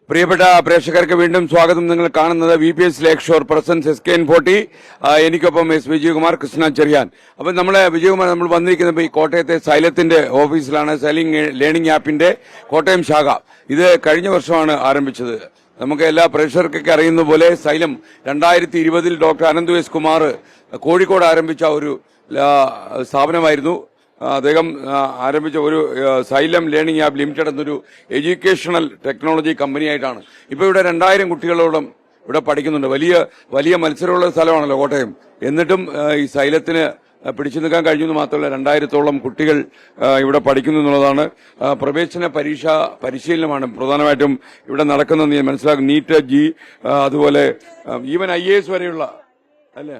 പ്രിയപ്പെട്ട പ്രേക്ഷകർക്ക് വീണ്ടും സ്വാഗതം. നിങ്ങൾ കാണുന്നത് VPS ലേക്ക് ഷോർ പ്രസൻസ് SKN40. എനിക്കൊപ്പം എസ് വിജയകുമാർ, കൃഷ്ണ ചെറിയാൻ. അപ്പം നമ്മളെ വിജയകുമാർ, നമ്മൾ വന്നിരിക്കുന്നത് ഈ കോട്ടയത്തെ സൈലത്തിന്റെ ഓഫീസിലാണ്. സൈലിംഗ് ലേണിംഗ് ആപ്പിന്റെ കോട്ടയം ശാഖ. ഇത് കഴിഞ്ഞ വർഷമാണ് ആരംഭിച്ചത്. നമുക്ക് എല്ലാ പ്രേക്ഷകർക്കൊക്കെ അറിയുന്ന പോലെ xylem 2020 doctor Ananthu S Kumar Kozhikode ആരംഭിച്ച ഒരു സ്ഥാപനമായിരുന്നു. അദ്ദേഹം ആരംഭിച്ച ഒരു സൈലം ലേണിംഗ് ആപ്പ് ലിമിറ്റഡ് എന്നൊരു എഡ്യൂക്കേഷണൽ ടെക്നോളജി കമ്പനിയായിട്ടാണ്. ഇപ്പോൾ ഇവിടെ 2000 കുട്ടികളോളം ഇവിടെ പഠിക്കുന്നുണ്ട്. വലിയ വലിയ മത്സരമുള്ള സ്ഥലമാണല്ലോ കോട്ടയം. എന്നിട്ടും ഈ സൈലത്തിന് പിടിച്ചു നിൽക്കാൻ കഴിഞ്ഞെന്ന് മാത്രമല്ല 2000-ഓളം കുട്ടികൾ ഇവിടെ പഠിക്കുന്നു എന്നുള്ളതാണ്. പ്രവേശന പരിശീലനമാണ് പ്രധാനമായിട്ടും ഇവിടെ നടക്കുന്നതെന്ന് ഞാൻ മനസ്സിലാക്കും. നീറ്റ്, അതുപോലെ ഈവൻ IAS വരെയുള്ള അല്ലേ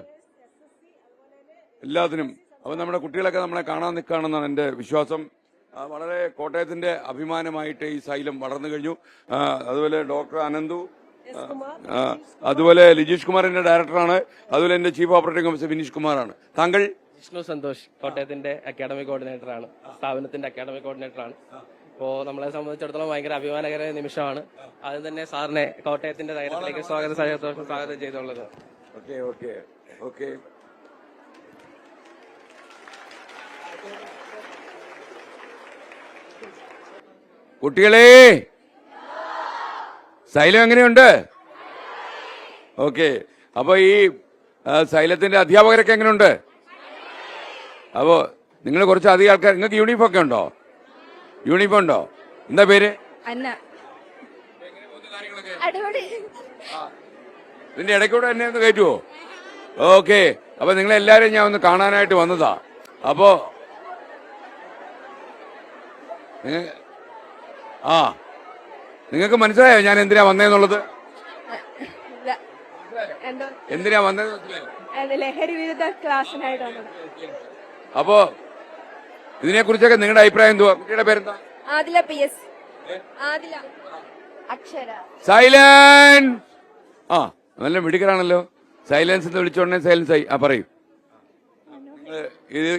എല്ലാത്തിനും. അപ്പൊ നമ്മുടെ കുട്ടികളൊക്കെ നമ്മളെ കാണാൻ നിൽക്കുകയാണെന്നാണ് എന്റെ വിശ്വാസം. വളരെ കോട്ടയത്തിന്റെ അഭിമാനമായിട്ട് ഈ സൈലം വളർന്നു കഴിഞ്ഞു. അതുപോലെ ഡോക്ടർ അനന്തു, അതുപോലെ ലിജീഷ് കുമാറിന്റെ ഡയറക്ടറാണ്. അതുപോലെ എന്റെ ചീഫ് ഓപ്പറേറ്റിംഗ് ഓഫീസർ വിനീഷ് കുമാറാണ്. താങ്കൾ? വിഷ്ണു സന്തോഷ്, കോട്ടയത്തിന്റെ അക്കാഡമിക് കോർഡിനേറ്ററാണ്, സ്ഥാപനത്തിന്റെ അക്കാഡമിക് കോർഡിനേറ്ററാണ്. അപ്പോൾ നമ്മളെ സംബന്ധിച്ചിടത്തോളം ഭയങ്കര അഭിമാനകരമായ നിമിഷമാണ്. ആദ്യം തന്നെ സാറിനെ കോട്ടയത്തിന്റെ നഗരത്തിലേക്ക് സ്വാഗതം ചെയ്തുള്ളത്. ഓക്കെ. കുട്ടികളെ, സൈലം എങ്ങനെയുണ്ട്? ഓക്കെ. അപ്പൊ ഈ സൈലത്തിന്റെ അധ്യാപകരൊക്കെ എങ്ങനെയുണ്ട്? അപ്പോ നിങ്ങൾ കുറച്ച് അധികം ആൾക്കാർ, നിങ്ങൾക്ക് യൂണിഫോം ഒക്കെ ഉണ്ടോ? യൂണിഫോം ഉണ്ടോ? എന്താ പേര്? ഇതിന്റെ ഇടയ്ക്കൂടെ എന്നെ ഒന്ന് കയറ്റുവോ? ഓക്കെ. അപ്പൊ നിങ്ങളെല്ലാരും ഞാൻ ഒന്ന് കാണാനായിട്ട് വന്നതാ. അപ്പോ നിങ്ങൾക്ക് മനസ്സിലായോ ഞാൻ എന്തിനാ വന്നേന്നുള്ളത്? എന്തിനാ വന്നത്? ലഹരി വിരുദ്ധ ക്ലാസ്സിനായിട്ടാണ്. അപ്പോ ഇതിനെ കുറിച്ചൊക്കെ നിങ്ങളുടെ അഭിപ്രായം എന്തുവാ? കുട്ടിയുടെ പേരെന്താ? ആദില PS. ആദില അക്ഷര. സൈലൻസ്. നല്ല മിടുക്കരാണല്ലോ. സൈലൻസ് എന്ന് വിളിച്ചോണ്ടേ സൈലൻസ് ആയി. പറയൂ,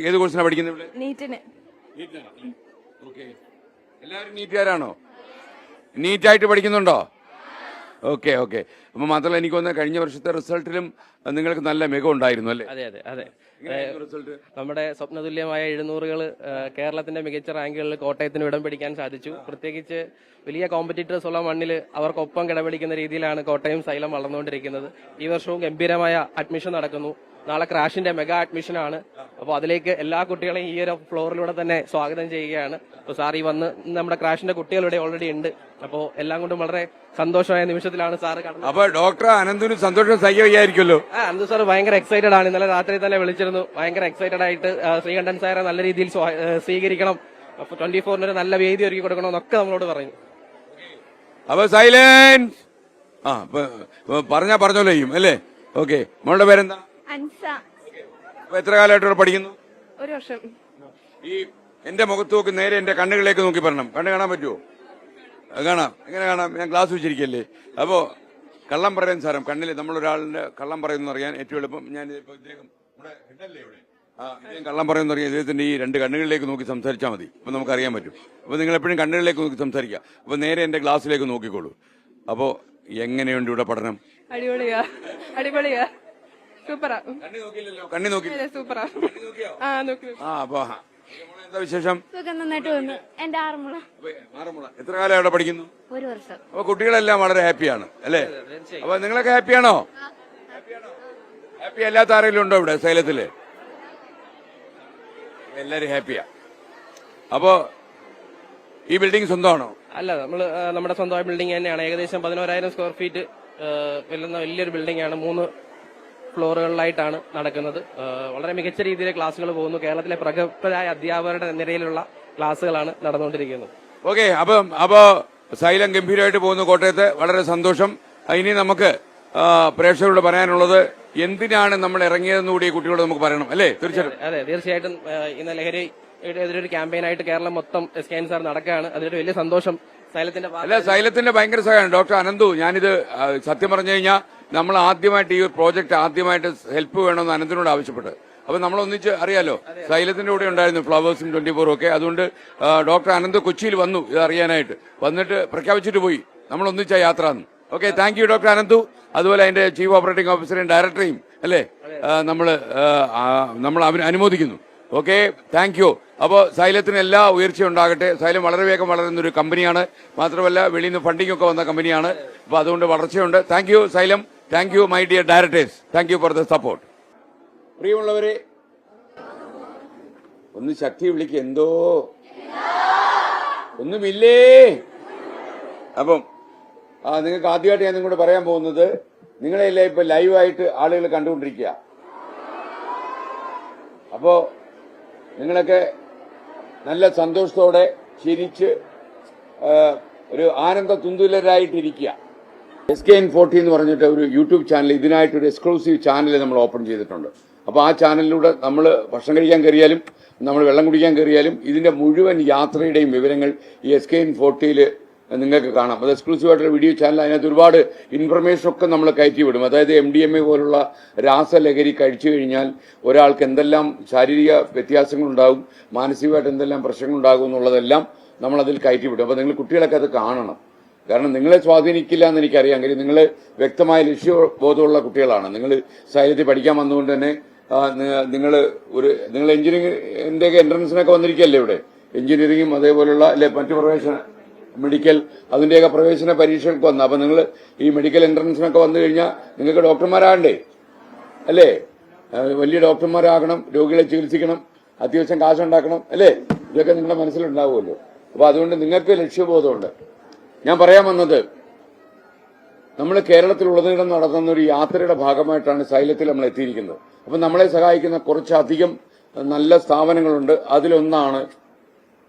ഏത് കോഴ്സിനാണ് പഠിക്കുന്നത് ഇവിടെ? നീറ്റിന്. എല്ലാവരും നീറ്റുകാരാണോ? നീറ്റായിട്ട് പഠിക്കുന്നുണ്ടോ? ഓക്കെ. അപ്പൊ മാത്രമല്ല, എനിക്ക് തോന്നുന്നത് കഴിഞ്ഞ വർഷത്തെ റിസൾട്ടിലും നിങ്ങൾക്ക് നല്ല മികവുണ്ടായിരുന്നു അല്ലേ? അതെ. നമ്മുടെ സ്വപ്നതുല്യമായ 700 കേരളത്തിന്റെ മികച്ച റാങ്കുകളിൽ കോട്ടയത്തിന് ഇടം പിടിക്കാൻ സാധിച്ചു. പ്രത്യേകിച്ച് വലിയ കോമ്പറ്റീറ്റേഴ്സ് ഉള്ള മണ്ണിൽ അവർക്കൊപ്പം കിടപിടിക്കുന്ന രീതിയിലാണ് കോട്ടയം സൈലം വളർന്നുകൊണ്ടിരിക്കുന്നത്. ഈ വർഷവും ഗംഭീരമായ അഡ്മിഷൻ നടക്കുന്നു. നാളെ ക്രാഷിന്റെ മെഗാ അഡ്മിഷനാണ്. അപ്പോൾ അതിലേക്ക് എല്ലാ കുട്ടികളെയും ഈ ഒരു ഫ്ലോറിലൂടെ തന്നെ സ്വാഗതം ചെയ്യുകയാണ്. അപ്പോൾ സാർ ഈ വന്ന് നമ്മുടെ ക്രാഷിന്റെ കുട്ടികൾ ഇവിടെ ഓൾറെഡി ഉണ്ട്. അപ്പോൾ എല്ലാം കൊണ്ടും വളരെ സന്തോഷമായ നിമിഷത്തിലാണ് സാറ് കടന്നത്. അപ്പൊ ഡോക്ടർ അനന്തിന് സന്തോഷം സഹിക്കുമല്ലോ? അനന്തു സാർ ഭയങ്കര എക്സൈറ്റഡ് ആണ്. ഇന്നലെ രാത്രി തന്നെ വിളിച്ചിരുന്നു. ഭയങ്കര എക്സൈറ്റഡ് ആയിട്ട് ശ്രീകണ്ഠൻ സാറെ നല്ല രീതിയിൽ സ്വീകരിക്കണം, 24-ന് ഒരു നല്ല വേദി ഒരുക്കി കൊടുക്കണമെന്നൊക്കെ നമ്മളോട് പറഞ്ഞു. അപ്പൊ സൈലൻസ് പറഞ്ഞോലോ ചെയ്യും അല്ലേ? ഓക്കെ. മോളുടെ പേരെന്താ? അൻസ. എത്ര കാലമായിട്ട് പഠിക്കുന്നു? 1 വർഷം. ഈ എന്റെ മുഖത്ത് നോക്കി നേരെ എന്റെ കണ്ണുകളിലേക്ക് നോക്കി പറയണം. കണ്ണ് കാണാൻ പറ്റുമോ? കാണാം. എങ്ങനെ കാണാം? ഞാൻ ഗ്ലാസ് വെച്ചിരിക്കല്ലേ. അപ്പോ കള്ളം പറയാൻ സാരം കണ്ണിൽ നമ്മളൊരാളിന്റെ കള്ളം പറയുന്ന അറിയാൻ ഏറ്റവും എളുപ്പം. ഞാൻ ഇദ്ദേഹം കള്ളം പറയുന്ന അറിയാൻ ഇദ്ദേഹത്തിന്റെ ഈ 2 കണ്ണുകളിലേക്ക് നോക്കി സംസാരിച്ചാൽ മതി. അപ്പൊ നമുക്കറിയാൻ പറ്റും. അപ്പൊ നിങ്ങൾ എപ്പോഴും കണ്ണുകളിലേക്ക് നോക്കി സംസാരിക്കുക. അപ്പൊ നേരെ എന്റെ ഗ്ലാസ്സിലേക്ക് നോക്കിക്കോളൂ. അപ്പോ എങ്ങനെയുണ്ട് ഇവിടെ പഠനം? അടിപൊളിയാ. സൂപ്പറാ. കണ്ണി നോക്കിയില്ല? സൂപ്പറാ. അപ്പൊ എന്താ വിശേഷം? നന്നായിട്ട് വന്നു. എന്റെ ആറന്മുള. എത്ര കാലം അവിടെ പഠിക്കുന്നു? 1 വർഷം. അപ്പൊ കുട്ടികളെല്ലാം വളരെ ഹാപ്പിയാണ് അല്ലേ? അപ്പൊ നിങ്ങളൊക്കെ ഹാപ്പിയാണോ? ഹാപ്പി അല്ലാത്ത ആരെങ്കിലും ഉണ്ടോ ഇവിടെ സൈലത്തില്? എല്ലാരും ഹാപ്പിയാ. അപ്പോ ഈ ബിൽഡിംഗ് സ്വന്തമാണോ? അല്ല, നമ്മുടെ സ്വന്തമായ ബിൽഡിംഗ് തന്നെയാണ്. ഏകദേശം 11,000 സ്ക്വയർ ഫീറ്റ് വരുന്ന വലിയൊരു ബിൽഡിംഗ് ആണ്. 3 ഫ്ലോറുകളിലായിട്ടാണ് നടക്കുന്നത്. വളരെ മികച്ച രീതിയിൽ ക്ലാസ്സുകൾ പോകുന്നു. കേരളത്തിലെ പ്രഗത്ഭരായ അധ്യാപകരുടെ നിരയിലുള്ള ക്ലാസ്സുകളാണ് നടന്നുകൊണ്ടിരിക്കുന്നത്. ഓക്കെ. അപ്പോ സൈലം ഗംഭീരമായിട്ട് പോകുന്നു കോട്ടയത്ത്. വളരെ സന്തോഷം. ഇനി നമുക്ക് പ്രേക്ഷകരോട് പറയാനുള്ളത്, എന്തിനാണ് നമ്മൾ ഇറങ്ങിയതെന്ന് കൂടി കുട്ടികളോട് നമുക്ക് പറയണം അല്ലേ? തീർച്ചയായിട്ടും ഇന്ന് ലഹരി എതിരൊരു ക്യാമ്പയിനായിട്ട് കേരളം മൊത്തം SKN സാർ നടക്കുകയാണ്. അതിലൊരു വലിയ സന്തോഷം സൈലത്തിന്റെ ഭയങ്കര സഹായമാണ്. ഡോക്ടർ അനന്തു, ഞാനിത് സത്യം പറഞ്ഞു കഴിഞ്ഞാൽ നമ്മൾ ആദ്യമായിട്ട് ഈ പ്രോജക്ട് ആദ്യമായിട്ട് ഹെൽപ്പ് വേണമെന്ന് അനന്തിനോട് ആവശ്യപ്പെട്ടത്. അപ്പൊ നമ്മൾ ഒന്നിച്ച് അറിയാലോ, സൈലത്തിന്റെ കൂടെ ഉണ്ടായിരുന്നു ഫ്ലവേഴ്സും 24 ഒക്കെ. അതുകൊണ്ട് ഡോക്ടർ അനന്ത് കൊച്ചിയിൽ വന്നു ഇത് അറിയാനായിട്ട്. വന്നിട്ട് പ്രഖ്യാപിച്ചിട്ട് പോയി. നമ്മൾ ഒന്നിച്ച യാത്ര. Okay, thank you doctor Ananthu. അതുപോലെ അതിന്റെ ചീഫ് ഓപ്പറേറ്റിംഗ് ഓഫീസറെയും ഡയറക്ടറെയും അല്ലേ നമ്മൾ അനുമോദിക്കുന്നു. Okay, thank you. അപ്പോൾ സൈലത്തിന് എല്ലാ ഉയർച്ചയും ഉണ്ടാകട്ടെ. സൈലം വളരെ വേഗം വളരുന്ന ഒരു കമ്പനിയാണ്. മാത്രമല്ല വെളിയിൽ നിന്ന് ഫണ്ടിംഗ് ഒക്കെ വന്ന കമ്പനിയാണ്. അപ്പോൾ അതുകൊണ്ട് വളർച്ചയുണ്ട്. Thank you Xylem. Thank you my dear directors. Thank you for the support. പ്രിയമുള്ളവരെ, ഒന്ന് ശക്തി വിളിക്ക്. എന്തോ ഒന്നുമില്ലേ? അപ്പം നിങ്ങൾക്ക് ആദ്യമായിട്ട് ഞാൻ നിങ്ങളോട് പറയാൻ പോകുന്നത്, നിങ്ങളെല്ലാം ഇപ്പൊ ലൈവായിട്ട് ആളുകൾ കണ്ടുകൊണ്ടിരിക്കുക. അപ്പോ നിങ്ങളൊക്കെ നല്ല സന്തോഷത്തോടെ ചിരിച്ച് ഒരു ആനന്ദ തുന്തുലരായിട്ടിരിക്കുക. SKN40 എന്ന് പറഞ്ഞിട്ട് ഒരു യൂട്യൂബ് ചാനൽ, ഇതിനായിട്ടൊരു എക്സ്ക്ലൂസീവ് ചാനൽ നമ്മൾ ഓപ്പൺ ചെയ്തിട്ടുണ്ട്. അപ്പോൾ ആ ചാനലിലൂടെ നമ്മൾ ഭക്ഷണം കഴിക്കാൻ കയറിയാലും നമ്മൾ വെള്ളം കുടിക്കാൻ കയറിയാലും ഇതിന്റെ മുഴുവൻ യാത്രയുടെയും വിവരങ്ങൾ ഈ SKN40 നിങ്ങൾക്ക് കാണാം. അത് എക്സ്ക്ലൂസീവായിട്ടുള്ള വീഡിയോ ചാനൽ. അതിനകത്ത് ഒരുപാട് ഇൻഫർമേഷൻ ഒക്കെ നമ്മൾ കയറ്റി വിടും. അതായത് MDMA പോലുള്ള രാസലഹരി കഴിച്ചു കഴിഞ്ഞാൽ ഒരാൾക്ക് എന്തെല്ലാം ശാരീരിക വ്യത്യാസങ്ങളുണ്ടാകും, മാനസികമായിട്ട് എന്തെല്ലാം പ്രശ്നങ്ങളുണ്ടാകും എന്നുള്ളതെല്ലാം നമ്മളതിൽ കയറ്റി വിടും. അപ്പോൾ നിങ്ങൾ കുട്ടികളൊക്കെ അത് കാണണം. കാരണം നിങ്ങളെ സ്വാധീനിക്കില്ല എന്ന് എനിക്കറിയാം. കാര്യം നിങ്ങൾ വ്യക്തമായ ലക്ഷ്യബോധമുള്ള കുട്ടികളാണ്. നിങ്ങൾ സൈലത്തിൽ പഠിക്കാൻ വന്നുകൊണ്ട് തന്നെ നിങ്ങൾ എഞ്ചിനീയറിംഗിന്റെ എൻട്രൻസിനൊക്കെ വന്നിരിക്കുകയല്ലേ ഇവിടെ. എഞ്ചിനീയറിംഗും അതേപോലുള്ള അല്ലെ മറ്റു പ്രവേശന മെഡിക്കൽ അതിന്റെയൊക്കെ പ്രവേശന പരീക്ഷകൾക്ക് വന്നു. അപ്പൊ നിങ്ങൾ ഈ മെഡിക്കൽ എൻട്രൻസിനൊക്കെ വന്നു കഴിഞ്ഞാൽ നിങ്ങൾക്ക് ഡോക്ടർമാരാകണ്ടേ അല്ലേ? വലിയ ഡോക്ടർമാരാകണം, രോഗികളെ ചികിത്സിക്കണം, അത്യാവശ്യം കാശുണ്ടാക്കണം അല്ലേ? ഇതൊക്കെ നിങ്ങളുടെ മനസ്സിലുണ്ടാവുമല്ലോ. അപ്പൊ അതുകൊണ്ട് നിങ്ങൾക്ക് ലക്ഷ്യബോധമുണ്ട്. ഞാൻ പറയാൻ വന്നത്, നമ്മൾ കേരളത്തിലുടനീളം നടത്തുന്ന ഒരു യാത്രയുടെ ഭാഗമായിട്ടാണ് സൈലത്തിൽ നമ്മൾ എത്തിയിരിക്കുന്നത്. അപ്പൊ നമ്മളെ സഹായിക്കുന്ന കുറച്ചധികം നല്ല സ്ഥാപനങ്ങളുണ്ട്. അതിലൊന്നാണ്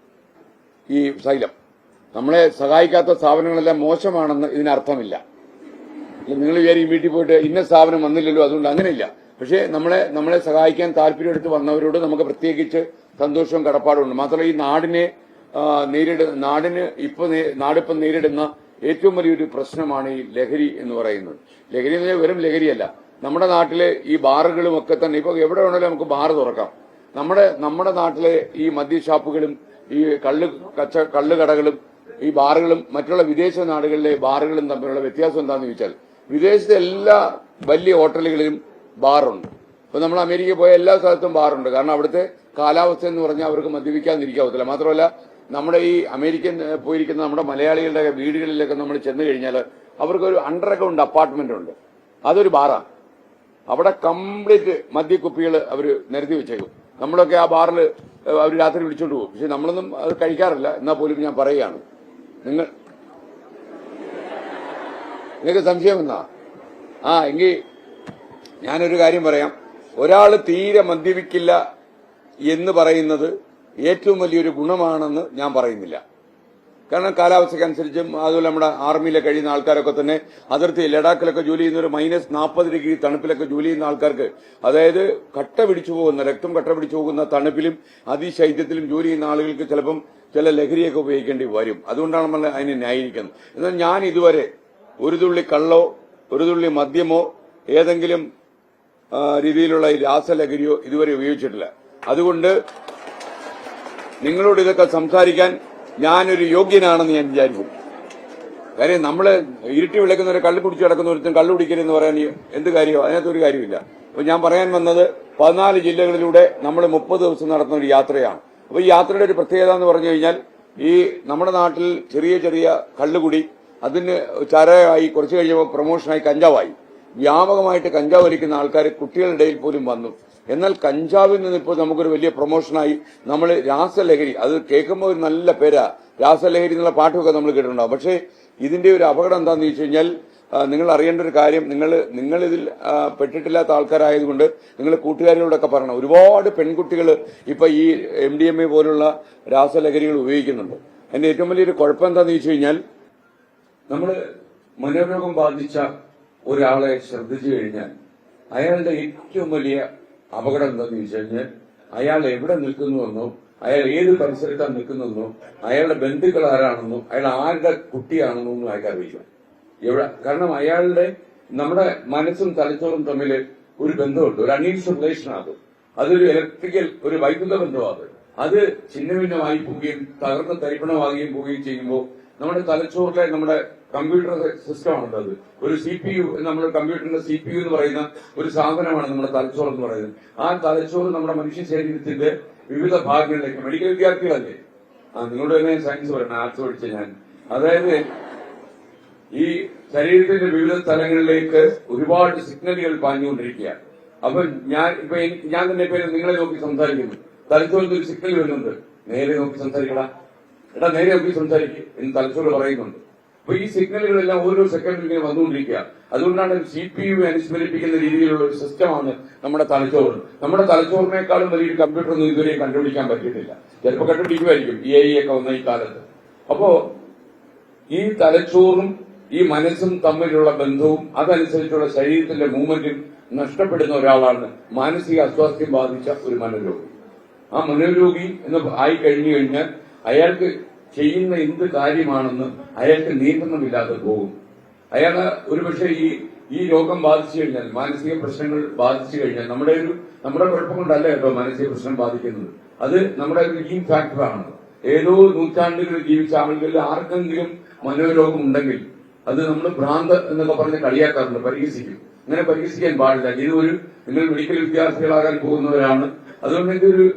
ഈ സൈലം. നമ്മളെ സഹായിക്കാത്ത സ്ഥാപനങ്ങളെല്ലാം മോശമാണെന്ന് ഇതിനർത്ഥമില്ല. നിങ്ങൾ വിചാരിക്കും വീട്ടിൽ പോയിട്ട് ഇന്ന സ്ഥാപനം വന്നില്ലല്ലോ അതുകൊണ്ട് അങ്ങനെയില്ല. പക്ഷേ നമ്മളെ സഹായിക്കാൻ താല്പര്യമെടുത്ത് വന്നവരോട് നമുക്ക് പ്രത്യേകിച്ച് സന്തോഷവും കടപ്പാടുമുണ്ട്. മാത്രമല്ല ഈ നാടിപ്പം നേരിടുന്ന ഏറ്റവും വലിയൊരു പ്രശ്നമാണ് ഈ ലഹരി എന്ന് പറയുന്നത്. ലഹരി എന്ന് പറഞ്ഞാൽ വെറും ലഹരിയല്ല. നമ്മുടെ നാട്ടിലെ ഈ ബാറുകളും ഒക്കെ തന്നെ ഇപ്പൊ എവിടെ വേണമെങ്കിലും നമുക്ക് ബാർ തുറക്കാം. നമ്മുടെ നാട്ടിലെ ഈ മദ്യഷാപ്പുകളും ഈ കള്ളുകടകളും ഈ ബാറുകളും മറ്റുള്ള വിദേശ നാടുകളിലെ ബാറുകളും തമ്മിലുള്ള വ്യത്യാസം എന്താണെന്ന് ചോദിച്ചാൽ, വിദേശത്തെ എല്ലാ വലിയ ഹോട്ടലുകളിലും ബാറുണ്ട്. ഇപ്പൊ നമ്മൾ അമേരിക്കയിൽ പോയ എല്ലാ സ്ഥലത്തും ബാറുണ്ട്. കാരണം അവിടുത്തെ കാലാവസ്ഥ എന്ന് പറഞ്ഞാൽ അവർക്ക് മദ്യപിക്കാതിരിക്കാവത്തില്ല. മാത്രമല്ല നമ്മുടെ ഈ അമേരിക്കൻ പോയിരിക്കുന്ന നമ്മുടെ മലയാളികളുടെ വീടുകളിലൊക്കെ നമ്മൾ ചെന്ന് കഴിഞ്ഞാൽ അവർക്കൊരു അണ്ടർഗ്രൗണ്ട് അപ്പാർട്ട്മെന്റ് ഉണ്ട്. അതൊരു ബാറാണ്. അവിടെ കംപ്ലീറ്റ് മദ്യക്കുപ്പികൾ അവർ നിരത്തി വെച്ചേക്കും. നമ്മളൊക്കെ ആ ബാറിൽ അവർ രാത്രി വിളിച്ചോണ്ട് പോകും. പക്ഷെ നമ്മളൊന്നും അത് കഴിക്കാറില്ല. എന്നാൽ പോലും ഞാൻ പറയുകയാണ്, നിങ്ങൾക്ക് സംശയം എന്നാ എങ്കിൽ ഞാനൊരു കാര്യം പറയാം. ഒരാൾ തീരെ മദ്യപിക്കില്ല എന്ന് പറയുന്നത് ഏറ്റവും വലിയൊരു ഗുണമാണെന്ന് ഞാൻ പറയുന്നില്ല. കാരണം കാലാവസ്ഥക്കനുസരിച്ചും അതുപോലെ നമ്മുടെ ആർമിയിലെ കഴിയുന്ന ആൾക്കാരൊക്കെ തന്നെ അതിർത്തി ലഡാക്കിലൊക്കെ ജോലി ചെയ്യുന്ന ഒരു -40 ഡിഗ്രി തണുപ്പിലൊക്കെ ജോലി ചെയ്യുന്ന ആൾക്കാർക്ക്, അതായത് രക്തം കട്ട പിടിച്ചു പോകുന്ന തണുപ്പിലും അതിശൈത്യത്തിലും ജോലി ചെയ്യുന്ന ആളുകൾക്ക് ചിലപ്പം ചില ലഹരിയൊക്കെ ഉപയോഗിക്കേണ്ടി വരും. അതുകൊണ്ടാണ് നമ്മൾ അതിനെ ന്യായീകരിക്കുന്നത്. എന്നാൽ ഞാൻ ഇതുവരെ ഒരു തുള്ളി കള്ളോ ഒരു തുള്ളി മദ്യമോ ഏതെങ്കിലും രീതിയിലുള്ള ഈ രാസലഹരിയോ ഇതുവരെ ഉപയോഗിച്ചിട്ടില്ല. അതുകൊണ്ട് നിങ്ങളോട് ഇതൊക്കെ സംസാരിക്കാൻ ഞാനൊരു യോഗ്യനാണെന്ന് ഞാൻ വിചാരിക്കും. കാര്യം നമ്മള് ഇരുട്ടി വിളക്കുന്നവരെ കള്ളു കുടിച്ചു കിടക്കുന്നവരും കള്ളു കുടിക്കരുതെന്ന് പറയാൻ എന്ത് കാര്യമോ? അതിനകത്തൊരു കാര്യമില്ല. അപ്പൊ ഞാൻ പറയാൻ വന്നത് 14 ജില്ലകളിലൂടെ നമ്മൾ 30 ദിവസം നടത്തുന്ന ഒരു യാത്രയാണ്. അപ്പൊ ഈ യാത്രയുടെ ഒരു പ്രത്യേകത എന്ന് പറഞ്ഞു കഴിഞ്ഞാൽ, ഈ നമ്മുടെ നാട്ടിൽ ചെറിയ ചെറിയ കള്ളുകുടി അതിന് ചരയായി കുറച്ചു കഴിയുമ്പോൾ പ്രൊമോഷനായി കഞ്ചാവായി. വ്യാപകമായിട്ട് കഞ്ചാവ് വലിക്കുന്ന ആൾക്കാർ കുട്ടികളുടെ ഇടയിൽ പോലും വന്നു. എന്നാൽ കഞ്ചാവിൽ നിന്ന് ഇപ്പോൾ നമുക്കൊരു വലിയ പ്രൊമോഷനായി നമ്മൾ രാസലഹരി, അത് കേൾക്കുമ്പോൾ ഒരു നല്ല പേരാ രാസലഹരി എന്നുള്ള പാട്ടൊക്കെ നമ്മൾ കേട്ടിട്ടുണ്ടാവും. പക്ഷേ ഇതിന്റെ ഒരു അപകടം എന്താണെന്ന് ചോദിച്ചു കഴിഞ്ഞാൽ, നിങ്ങൾ അറിയേണ്ട ഒരു കാര്യം, നിങ്ങൾ ഇതിൽ പെട്ടിട്ടില്ലാത്ത ആൾക്കാരായതുകൊണ്ട് നിങ്ങൾ കൂട്ടുകാരികളോടൊക്കെ പറയണം. ഒരുപാട് പെൺകുട്ടികൾ ഇപ്പൊ ഈ MDMA പോലുള്ള രാസലഹരികൾ ഉപയോഗിക്കുന്നുണ്ട്. അതിന്റെ ഏറ്റവും വലിയൊരു കുഴപ്പം എന്താണെന്ന് ചോദിച്ചു കഴിഞ്ഞാൽ, നമ്മൾ മനോരോഗം ബാധിച്ച ഒരാളെ ശ്രദ്ധിച്ചു കഴിഞ്ഞാൽ അയാളുടെ ഏറ്റവും വലിയ അപകടം എന്താണെന്ന് ചോദിച്ചു കഴിഞ്ഞാൽ, അയാൾ എവിടെ നിൽക്കുന്നുവെന്നോ അയാൾ ഏത് പരിസരത്താണ് നിൽക്കുന്നതെന്നോ അയാളുടെ ബന്ധുക്കൾ ആരാണെന്നോ അയാൾ ആരുടെ കുട്ടിയാണെന്നോ ഒന്നും അയാൾക്ക് അറിയില്ല. കാരണം നമ്മുടെ മനസ്സും തലച്ചോറും തമ്മിൽ ഒരു ബന്ധമുണ്ട്, ഒരു അൺഈക്വൽ റിലേഷനാണ്. അതൊരു ഇലക്ട്രിക്കൽ, ഒരു വൈദ്യുത ബന്ധമാണ്. അത് ഛിന്നഭിന്നമായി പോവുകയും തകർന്ന് തരിപ്പണമാകുകയും പോവുകയും ചെയ്യുമ്പോൾ നമ്മുടെ തലച്ചോറിലെ നമ്മുടെ കമ്പ്യൂട്ടർ സിസ്റ്റമാണല്ലോ അത്. ഒരു CPU, നമ്മുടെ കമ്പ്യൂട്ടറിന്റെ CPU എന്ന് പറയുന്ന ഒരു സാധനമാണ് നമ്മുടെ തലച്ചോറ് എന്ന് പറയുന്നത്. ആ തലച്ചോറ് നമ്മുടെ മനുഷ്യ ശരീരത്തിന്റെ വിവിധ ഭാഗങ്ങളിലേക്ക്, മെഡിക്കൽ വിദ്യാർത്ഥികളല്ലേ, നിങ്ങളുടെ തന്നെ സയൻസ് പറയണം, ആർട്സ് പഠിച്ച ഞാൻ, അതായത് ഈ ശരീരത്തിന്റെ വിവിധ സ്ഥലങ്ങളിലേക്ക് ഒരുപാട് സിഗ്നലുകൾ പാഞ്ഞുകൊണ്ടിരിക്കുക. അപ്പൊ ഞാൻ തന്നെ പേര് നിങ്ങളെ നോക്കി സംസാരിക്കുന്നു, തലച്ചോറിൽ ഒരു സിഗ്നൽ വരുന്നുണ്ട്, നേരെ നോക്കി സംസാരിക്കടാ, എടാ നേരെ നോക്കി സംസാരിക്കുക എന്ന് തലച്ചോറ് പറയുന്നുണ്ട്. അപ്പൊ ഈ സിഗ്നലുകളെല്ലാം ഓരോ സെക്കൻഡിൽ ഇങ്ങനെ വന്നുകൊണ്ടിരിക്കുക. അതുകൊണ്ടാണ് CPU അനുസ്മരിപ്പിക്കുന്ന രീതിയിലുള്ള ഒരു സിസ്റ്റമാണ് നമ്മുടെ തലച്ചോറ്. നമ്മുടെ തലച്ചോറിനേക്കാളും വലിയൊരു കമ്പ്യൂട്ടർ ഒന്നും ഇതുവരെ കണ്ടുപിടിക്കാൻ പറ്റിയിട്ടില്ല. ചിലപ്പോൾ കണ്ടുപിടിക്കുമായിരിക്കും ഈ AI ഒക്കെ വന്ന ഈ കാലത്ത്. അപ്പോ ഈ തലച്ചോറും ഈ മനസ്സും തമ്മിലുള്ള ബന്ധവും അതനുസരിച്ചുള്ള ശരീരത്തിന്റെ മൂവ്മെന്റും നഷ്ടപ്പെടുന്ന ഒരാളാണ് മാനസിക അസ്വാസ്ഥ്യം ബാധിച്ച ഒരു മനോരോഗി. ആ മനോരോഗി എന്ന് ആയി കഴിഞ്ഞു കഴിഞ്ഞാൽ അയാൾക്ക് ചെയ്യുന്ന എന്ത് കാര്യമാണെന്ന് അയാൾക്ക് നിയന്ത്രണമില്ലാതെ പോകും. അയാള് ഒരുപക്ഷെ ഈ രോഗം ബാധിച്ചു കഴിഞ്ഞാൽ, മാനസിക പ്രശ്നങ്ങൾ ബാധിച്ചു കഴിഞ്ഞാൽ, നമ്മുടെ കുഴപ്പം കൊണ്ടല്ല കേട്ടോ മാനസിക പ്രശ്നം ബാധിക്കുന്നത്, അത് നമ്മുടെ ഒരു ജീൻ ഫാക്ടറാണ്. ഏതോ നൂറ്റാണ്ടുകൾ ജീവിച്ച ആളുകളിൽ ആർക്കെങ്കിലും മനോരോഗം ഉണ്ടെങ്കിൽ അത് നമ്മൾ ഭ്രാന്ത് എന്നൊക്കെ പറഞ്ഞ് കളിയാക്കാറുണ്ട്, പരിഹസിക്കും. അങ്ങനെ പരിഹസിക്കാൻ പാടില്ല. നിങ്ങൾ മെഡിക്കൽ വിദ്യാർത്ഥികളാകാൻ പോകുന്നവരാണ്, അതുകൊണ്ട്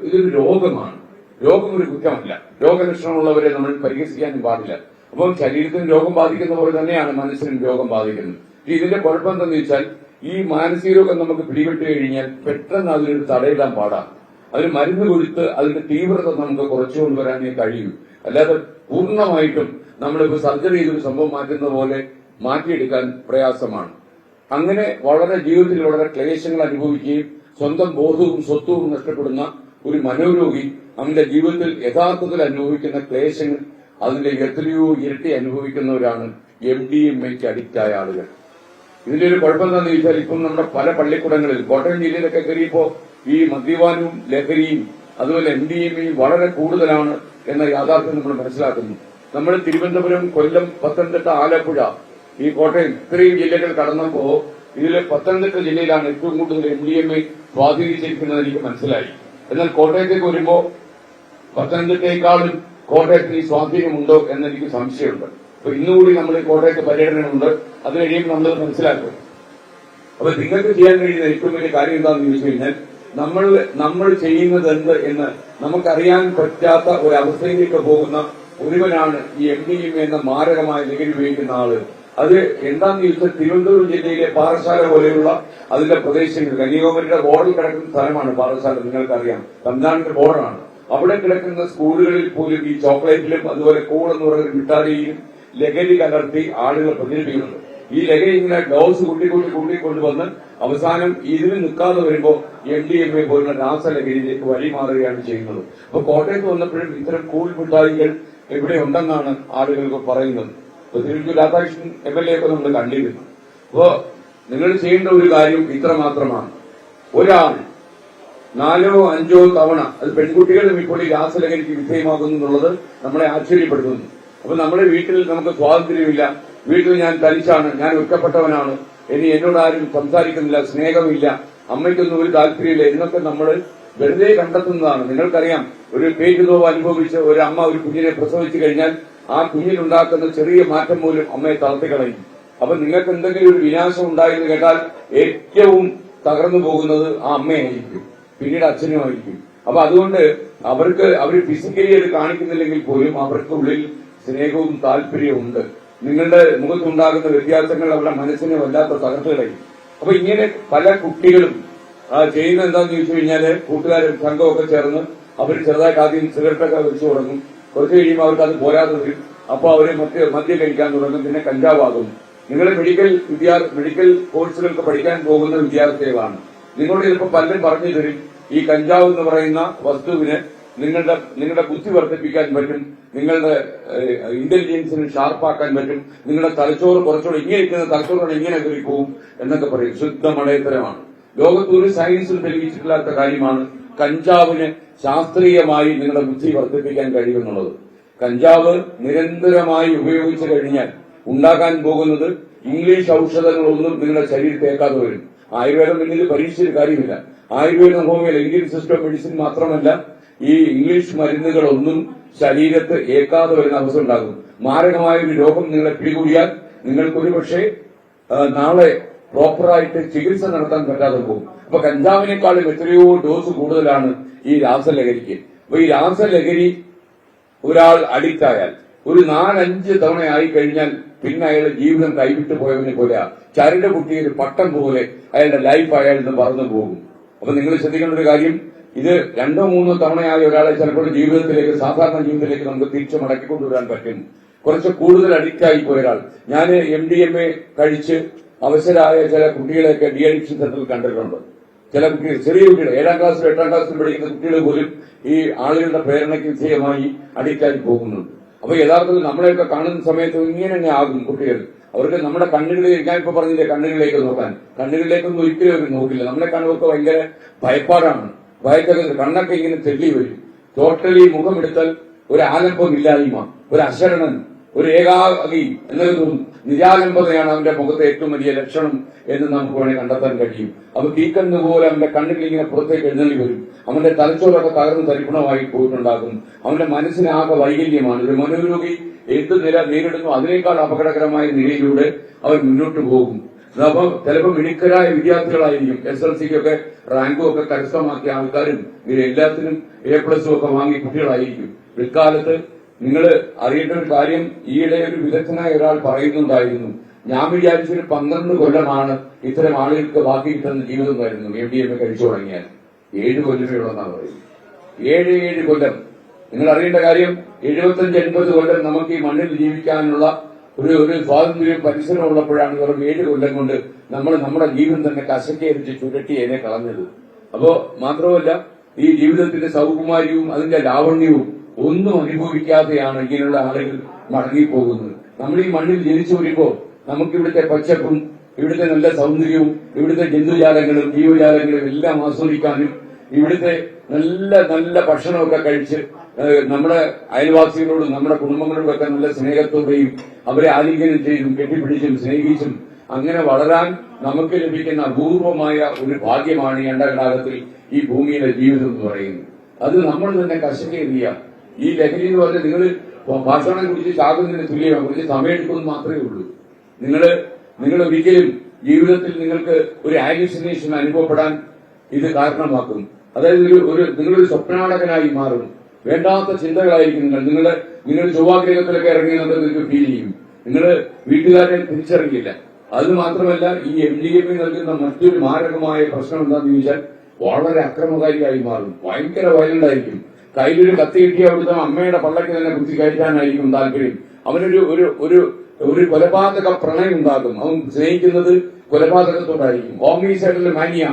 ഇതൊരു രോഗമാണ്. രോഗം ഒരു കുറ്റമല്ല. രോഗലക്ഷണമുള്ളവരെ നമ്മൾ പരിഹസിക്കാനും പാടില്ല. അപ്പോൾ ശരീരത്തിന് രോഗം ബാധിക്കുന്ന പോലെ തന്നെയാണ് മനസ്സിനും രോഗം ബാധിക്കുന്നത്. ഇതിന്റെ കുഴപ്പം എന്താണെന്ന് വെച്ചാൽ, ഈ മാനസിക രോഗം നമുക്ക് പിടിപെട്ട് കഴിഞ്ഞാൽ പെട്ടെന്ന് അതിനൊരു തടയിടാൻ പാടാണ്. അതിന് മരുന്ന് കൊടുത്ത് അതിന്റെ തീവ്രത നമുക്ക് കുറച്ചുകൊണ്ടുവരാനേ കഴിയൂ. അല്ലാതെ പൂർണ്ണമായിട്ടും നമ്മളിപ്പോ സർജറി ചെയ്തൊരു സംഭവം മാറ്റുന്ന പോലെ മാറ്റിയെടുക്കാൻ പ്രയാസമാണ്. അങ്ങനെ ജീവിതത്തിൽ വളരെ ക്ലേശങ്ങൾ അനുഭവിക്കുകയും സ്വന്തം ബോധവും സ്വത്വവും നഷ്ടപ്പെടുന്ന ഒരു മനോരോഗി അവന്റെ ജീവിതത്തിൽ യഥാർത്ഥത്തിൽ അനുഭവിക്കുന്ന ക്ലേശങ്ങൾ അതിന്റെ എത്രയോ ഇരട്ടി അനുഭവിക്കുന്നവരാണ് MDMAക്ക് അഡിക്റ്റ് ആയ ആളുകൾ. ഇതിന്റെ ഒരു കുഴപ്പം എന്താണെന്ന് ചോദിച്ചാൽ, ഇപ്പം നമ്മുടെ പല പള്ളിക്കൂടങ്ങളിൽ, കോട്ടയം ജില്ലയിലൊക്കെ കയറിയപ്പോ ഈ മദ്യപാനവും ലഹരിയും അതുപോലെ MDMA വളരെ കൂടുതലാണ് എന്ന യാഥാർത്ഥ്യം നമ്മൾ മനസ്സിലാക്കുന്നു. നമ്മൾ തിരുവനന്തപുരം, കൊല്ലം, പത്തനംതിട്ട, ആലപ്പുഴ, ഈ കോട്ടയം ഇത്രയും ജില്ലകൾ കടന്നപ്പോ ഇതിൽ പത്തനംതിട്ട ജില്ലയിലാണ് ഏറ്റവും കൂടുതൽ MDMA സ്വാധീനിച്ചിരിക്കുന്നത് എനിക്ക് മനസ്സിലായി. എന്നാൽ കോട്ടയത്തേക്ക് വരുമ്പോ പത്തനംതിട്ടയെക്കാളും കോട്ടയത്തിന് ഈ സ്വാധീനമുണ്ടോ എന്നെനിക്ക് സംശയമുണ്ട്. അപ്പൊ ഇന്നുകൂടി നമ്മൾ കോട്ടയത്ത് പര്യടനമുണ്ട്, അത് കഴിയുമ്പോൾ നമ്മൾ മനസ്സിലാക്കും. അപ്പൊ നിങ്ങൾക്ക് ചെയ്യാൻ കഴിയുന്ന ഏറ്റവും വലിയ കാര്യം എന്താണെന്ന് ചോദിച്ചു കഴിഞ്ഞാൽ, നമ്മൾ ചെയ്യുന്നത് എന്ത് എന്ന് നമുക്കറിയാൻ പറ്റാത്ത ഒരവസ്ഥയിലേക്ക് പോകുന്ന ഒരുവനാണ് ഈ MDMA എന്ന മാരകമായ ലഹരി ഉപയോഗിക്കുന്ന ആള്. അത് എന്താണെന്ന് ചോദിച്ചാൽ, തിരുവനന്തപുരം ജില്ലയിലെ പാറശാല പോലെയുള്ള അതിന്റെ പ്രദേശങ്ങൾ, കന്യാകുമാരിയുടെ ബോർഡിൽ കിടക്കുന്ന സ്ഥലമാണ് പാറശാല, നിങ്ങൾക്കറിയാം, തമിഴ്നാടിന്റെ ബോർഡറാണ്. അവിടെ കിടക്കുന്ന സ്കൂളുകളിൽ പോലും ഈ ചോക്ലേറ്റിലും അതുപോലെ കൂൾ എന്ന് പറയുന്ന മിഠായിയും ലഹരി കലർത്തി ആളുകൾ പ്രചരിപ്പിക്കുന്നുണ്ട്. ഈ ലഹരി ഇങ്ങനെ ഡോസ് കൂട്ടിക്കൊണ്ടുവന്ന് അവസാനം ഇതിന് നിൽക്കാതെ വരുമ്പോ MDMA പോലുള്ള രാസലഹരിയിലേക്ക് വഴിമാറുകയാണ് ചെയ്യുന്നത്. അപ്പൊ കോട്ടയത്ത് വന്നപ്പോഴും ഇത്തരം കൂൾ മിഠായികൾ ഇവിടെ ഉണ്ടെന്നാണ് ആളുകൾക്ക് പറയുന്നത്. തിരുവനന്തപുരം രാധാകൃഷ്ണൻ MLA ഒക്കെ നമ്മൾ കണ്ടിരുന്നു. അപ്പോ നിങ്ങൾ ചെയ്യേണ്ട ഒരു കാര്യം ഇത്ര മാത്രമാണ്. ഒരാൾ 4 or 5 തവണ, അത് പെൺകുട്ടികളും ഇപ്പോൾ ഈ രാസലഹരിക്ക് വിധേയമാകുന്നു എന്നുള്ളത് നമ്മളെ ആശ്ചര്യപ്പെടുത്തുന്നു. അപ്പൊ നമ്മുടെ വീട്ടിൽ നമുക്ക് സ്വാതന്ത്ര്യമില്ല, വീട്ടിൽ ഞാൻ തനിച്ചാണ്, ഞാൻ ഒറ്റപ്പെട്ടവനാണ്, ഇനി എന്നോട് ആരും സംസാരിക്കുന്നില്ല, സ്നേഹമില്ല, അമ്മയ്ക്കൊന്നും ഒരു താല്പര്യമില്ല എന്നൊക്കെ നമ്മൾ വെറുതെ കണ്ടെത്തുന്നതാണ്. നിങ്ങൾക്കറിയാം, ഒരു പേറ്റുനോവ് അനുഭവിച്ച് ഒരു അമ്മ ഒരു കുഞ്ഞിനെ പ്രസവിച്ചു കഴിഞ്ഞാൽ ആ കുഞ്ഞിനുണ്ടാക്കുന്ന ചെറിയ മാറ്റം പോലും അമ്മയെ തളർത്തിക്കളയും. അപ്പൊ നിങ്ങൾക്ക് എന്തെങ്കിലും ഒരു വിനാശം ഉണ്ടായെന്ന് കേട്ടാൽ ഏറ്റവും തകർന്നു പോകുന്നത് ആ അമ്മയായിരിക്കും, പിന്നീട് അച്ഛനുമായിരിക്കും. അപ്പൊ അതുകൊണ്ട് അവർ ഫിസിക്കലി അത് കാണിക്കുന്നില്ലെങ്കിൽ പോലും അവർക്ക് ഉള്ളിൽ സ്നേഹവും താല്പര്യവും ഉണ്ട്. നിങ്ങളുടെ മുഖത്തുണ്ടാകുന്ന വ്യത്യാസങ്ങൾ അവരുടെ മനസ്സിനെ വല്ലാത്ത തകർത്തുകളയും. അപ്പൊ ഇങ്ങനെ പല കുട്ടികളും ചെയ്യുന്ന എന്താന്ന് ചോദിച്ചു കഴിഞ്ഞാല്, കൂട്ടുകാരും സംഘമൊക്കെ ചേർന്ന് അവർ ചെറുതായിട്ട് ആദ്യം സിഗരറ്റൊക്കെ വെച്ചു തുടങ്ങും. കുറച്ച് കഴിയുമ്പോൾ അവർക്ക് അത് പോരാതെ വരും. അപ്പൊ അവര് മദ്യം കഴിക്കാൻ തുടങ്ങും, പിന്നെ കഞ്ചാവാകും. നിങ്ങൾ മെഡിക്കൽ കോഴ്സുകൾക്ക് പഠിക്കാൻ പോകുന്ന വിദ്യാർത്ഥികളാണ്. നിങ്ങളോട് ചിലപ്പോൾ പലരും പറഞ്ഞു തരും, ഈ കഞ്ചാവ് എന്ന് പറയുന്ന വസ്തുവിന് നിങ്ങളുടെ ബുദ്ധി വർദ്ധിപ്പിക്കാൻ പറ്റും, നിങ്ങളുടെ ഇന്റലിജൻസിന് ഷാർപ്പാക്കാൻ പറ്റും, നിങ്ങളുടെ തലച്ചോറ് കുറച്ചുകൂടെ ഇങ്ങനെ ഇരിക്കുന്ന തലച്ചോറുകൾ ഇങ്ങനെ കയറി പോവും എന്നൊക്കെ പറയും. ശുദ്ധ മടയത്തരമാണ്. ലോകത്തൊരു സയൻസിൽ തെളിയിച്ചിട്ടില്ലാത്ത കാര്യമാണ് കഞ്ചാവിന് ശാസ്ത്രീയമായി നിങ്ങളുടെ ബുദ്ധി വർദ്ധിപ്പിക്കാൻ കഴിയുമെന്നുള്ളത്. കഞ്ചാവ് നിരന്തരമായി ഉപയോഗിച്ചു കഴിഞ്ഞാൽ ഉണ്ടാകാൻ പോകുന്നത് ഇംഗ്ലീഷ് ഔഷധങ്ങളൊന്നും നിങ്ങളുടെ ശരീരത്തെ ഏക്കാതെ വരും. ആയുർവേദം എന്നിൽ പരീക്ഷിച്ചൊരു കാര്യമില്ല. ആയുർവേദം, ഹോമിയോ, ഇന്ത്യൻ സിസ്റ്റം മെഡിസിൻ മാത്രമല്ല, ഈ ഇംഗ്ലീഷ് മരുന്നുകളൊന്നും ശരീരത്ത് ഏക്കാതെ വരുന്ന അവസ്ഥ ഉണ്ടാകും. മാരകമായ ഒരു രോഗം നിങ്ങളെ പിടികൂടിയാൽ നിങ്ങൾക്ക് ഒരുപക്ഷെ നാളെ പ്രോപ്പറായിട്ട് ചികിത്സ നടത്താൻ പറ്റാതെ പോകും. അപ്പൊ കഞ്ചാവിനേക്കാളും എത്രയോ ഡോസ് കൂടുതലാണ് ഈ രാസലഹരിക്ക്. അപ്പൊ ഈ രാസലഹരി ഒരാൾ അഡിക്റ്റ് ആയാൽ ഒരു 4-5 തവണ ആയി കഴിഞ്ഞാൽ പിന്നെ അയാളുടെ ജീവിതം കൈവിട്ടു പോയവനെ പോലെ ചരട് പൊട്ടിയ ഒരു പട്ടം പോലെ അയാളുടെ ലൈഫ് അയാളിൽ നിന്ന് പറന്നു പോകും. അപ്പൊ നിങ്ങൾ ശ്രദ്ധിക്കേണ്ട ഒരു കാര്യം, ഇത് 2-3 തവണയായി ഒരാളെ ചിലപ്പോൾ ജീവിതത്തിലേക്ക്, സാധാരണ ജീവിതത്തിലേക്ക് നമുക്ക് തിരിച്ചു മടക്കിക്കൊണ്ടുവരാൻ പറ്റും. കുറച്ച് കൂടുതൽ അഡിക്റ്റ് ആയി പോയ ഒരാൾ, ഞാൻ MDMA കഴിച്ച് അവസരമായ ചില കുട്ടികളെയൊക്കെ ഡി അഡിക്ഷൻ സെന്ററിൽ കണ്ടിട്ടുണ്ട്. ചില കുട്ടികൾ, ചെറിയ കുട്ടികൾ, 7ാം ക്ലാസ്സിലും 8ാം ക്ലാസ്സിലും പഠിക്കുന്ന കുട്ടികൾ പോലും ഈ ആളുകളുടെ പ്രേരണയ്ക്ക് വിധേയമായി അഡിക്റ്റായി പോകുന്നുണ്ട്. അപ്പൊ യഥാർത്ഥത്തിൽ നമ്മളെയൊക്കെ കാണുന്ന സമയത്ത് ഇങ്ങനെ തന്നെ ആകും കുട്ടികൾ. അവർക്ക് നമ്മുടെ കണ്ണുകളിലേക്ക്, ഞാനിപ്പോ പറഞ്ഞില്ലേ കണ്ണുകളിലേക്ക് നോക്കാൻ, കണ്ണുകളിലേക്കൊന്നും ഒരിക്കലും അവർ നോക്കില്ല. നമ്മളെ കാണുമ്പോൾ ഭയങ്കര ഭയപ്പാടാണ്. ഭയക്കരുത്, കണ്ണൊക്കെ ഇങ്ങനെ തെള്ളി വരും. ടോട്ടലി മുഖമെടുത്താൽ ഒരു ആലംബമില്ലായ്മ, ഒരു അശരണൻ, ഒരു ഏകാഗി എന്നൊരു തോന്നും. നിരാലംബതയാണ് അവന്റെ മുഖത്തെ ഏറ്റവും വലിയ ലക്ഷണം എന്ന് നമുക്ക് വേണമെങ്കിൽ കണ്ടെത്താൻ കഴിയും. അപ്പൊ തീക്കന്ന് പോലെ അവന്റെ കണ്ണുകൾ ഇങ്ങനെ പുറത്തേക്ക് എഴുന്നള്ളി വരും. അവന്റെ തലച്ചോറൊക്കെ തകർന്ന് തരിപ്പണമായി പോയിട്ടുണ്ടാകും. അവന്റെ മനസ്സിനാകെ വൈകല്യമാണ്. ഒരു മനോരോഗി എന്ത് നില നേരിടുന്നു അതിനേക്കാൾ അപകടകരമായ നിലയിലൂടെ അവർ മുന്നോട്ട് പോകും. അപ്പൊ ചിലപ്പോൾ മിടുക്കരായ വിദ്യാർത്ഥികളായിരിക്കും, SLCക്കൊക്കെ റാങ്കും ഒക്കെ കരസ്ഥമാക്കിയ ആൾക്കാരും എല്ലാത്തിനും A+ ഒക്കെ വാങ്ങിയ കുട്ടികളായിരിക്കും. പിൽക്കാലത്ത് നിങ്ങൾ അറിയേണ്ട ഒരു കാര്യം, ഈയിടെ ഒരു വിദഗ്ധനായ ഒരാൾ പറയുന്നുണ്ടായിരുന്നു, ഞാൻ വിചാരിച്ചൊരു 12 കൊല്ലമാണ് ഇത്തരം ആളുകൾക്ക് ബാക്കി കിട്ടുന്ന ജീവിതം വരുന്നു MDMA കഴിച്ചു തുടങ്ങിയാൽ. 7 കൊല്ലമേ ഉള്ളതെന്നാണ് പറയുന്നത്. 7 കൊല്ലം. നിങ്ങൾ അറിയേണ്ട കാര്യം, 75-80 കൊല്ലം നമുക്ക് ഈ മണ്ണിൽ ജീവിക്കാനുള്ള ഒരു സ്വാതന്ത്ര്യം പരിസരം ഉള്ളപ്പോഴാണ് വെറും 7 കൊല്ലം കൊണ്ട് നമ്മൾ നമ്മുടെ ജീവിതം തന്നെ കശക്കേരിച്ച് ചുരട്ടി അതിനെ കളഞ്ഞത്. അപ്പോ മാത്രമല്ല, ഈ ജീവിതത്തിന്റെ സൗകുമാര്യവും അതിന്റെ ലാവണ്യവും ഒന്നും അനുഭവിക്കാതെയാണ് ഇങ്ങനെയുള്ള ആളുകൾ മടങ്ങിപ്പോകുന്നത്. നമ്മൾ ഈ മണ്ണിൽ ജനിച്ചു വരുമ്പോൾ നമുക്കിവിടുത്തെ പച്ചപ്പും ഇവിടുത്തെ നല്ല സൗന്ദര്യവും ഇവിടുത്തെ ജന്തുജാലങ്ങളും ജീവജാലങ്ങളും എല്ലാം ആസ്വദിക്കാനും ഇവിടുത്തെ നല്ല നല്ല ഭക്ഷണമൊക്കെ കഴിച്ച് നമ്മുടെ അയൽവാസികളോടും നമ്മുടെ കുടുംബങ്ങളോടൊക്കെ നല്ല സ്നേഹത്തോടെയും അവരെ ആലിംഗനം ചെയ്തും കെട്ടിപ്പിടിച്ചും സ്നേഹിച്ചും അങ്ങനെ വളരാൻ നമുക്ക് ലഭിക്കുന്ന അപൂർവമായ ഒരു ഭാഗ്യമാണ് ഈ അണ്ടകടാകത്തിൽ ഈ ഭൂമിയിലെ ജീവിതം എന്ന് പറയുന്നത്. അത് നമ്മൾ തന്നെ കശക്കേറിയ ഈ ലഹരി എന്ന് പറഞ്ഞാൽ നിങ്ങൾ ഭക്ഷണം കുടിച്ച് ചാകുന്നതിന് തുല്യമാണ്. കുറച്ച് സമയമെടുക്കുമെന്ന് മാത്രമേ ഉള്ളൂ. നിങ്ങൾ ഒരിക്കലും ജീവിതത്തിൽ നിങ്ങൾക്ക് ഒരു ഹാലുസിനേഷൻ അനുഭവപ്പെടാൻ ഇത് കാരണമാക്കും. അതായത് നിങ്ങളൊരു സ്വപ്നാടകനായി മാറും. വേണ്ടാത്ത ചിന്തകളായിരിക്കും നിങ്ങൾ ചൊവ്വാഗ്രഹത്തിലൊക്കെ ഇറങ്ങിയെന്നത് നിങ്ങൾക്ക് ഫീൽ ചെയ്യും. നിങ്ങൾ വീട്ടുകാരെ തിരിച്ചറിയില്ല. അത് മാത്രമല്ല, ഈ MDMA നൽകുന്ന മറ്റൊരു മാരകമായ പ്രശ്നം എന്താണെന്ന് ചോദിച്ചാൽ വളരെ അക്രമകാരിയായി മാറും. ഭയങ്കര വയലന്റ് ആയിരിക്കും. കയ്യിലൊരു കത്തി കിട്ടിയ അവിടുത്തെ അമ്മയുടെ പള്ളക്ക് തന്നെ കുത്തി കയറ്റാനായിരിക്കും താല്പര്യം. അവനൊരു ഒരു ഒരു കൊലപാതക പ്രണയം ഉണ്ടാകും. അവൻ സ്നേഹിക്കുന്നത് കൊലപാതകത്തോടായിരിക്കും. ഹോമിസൈഡൽ മാനിയ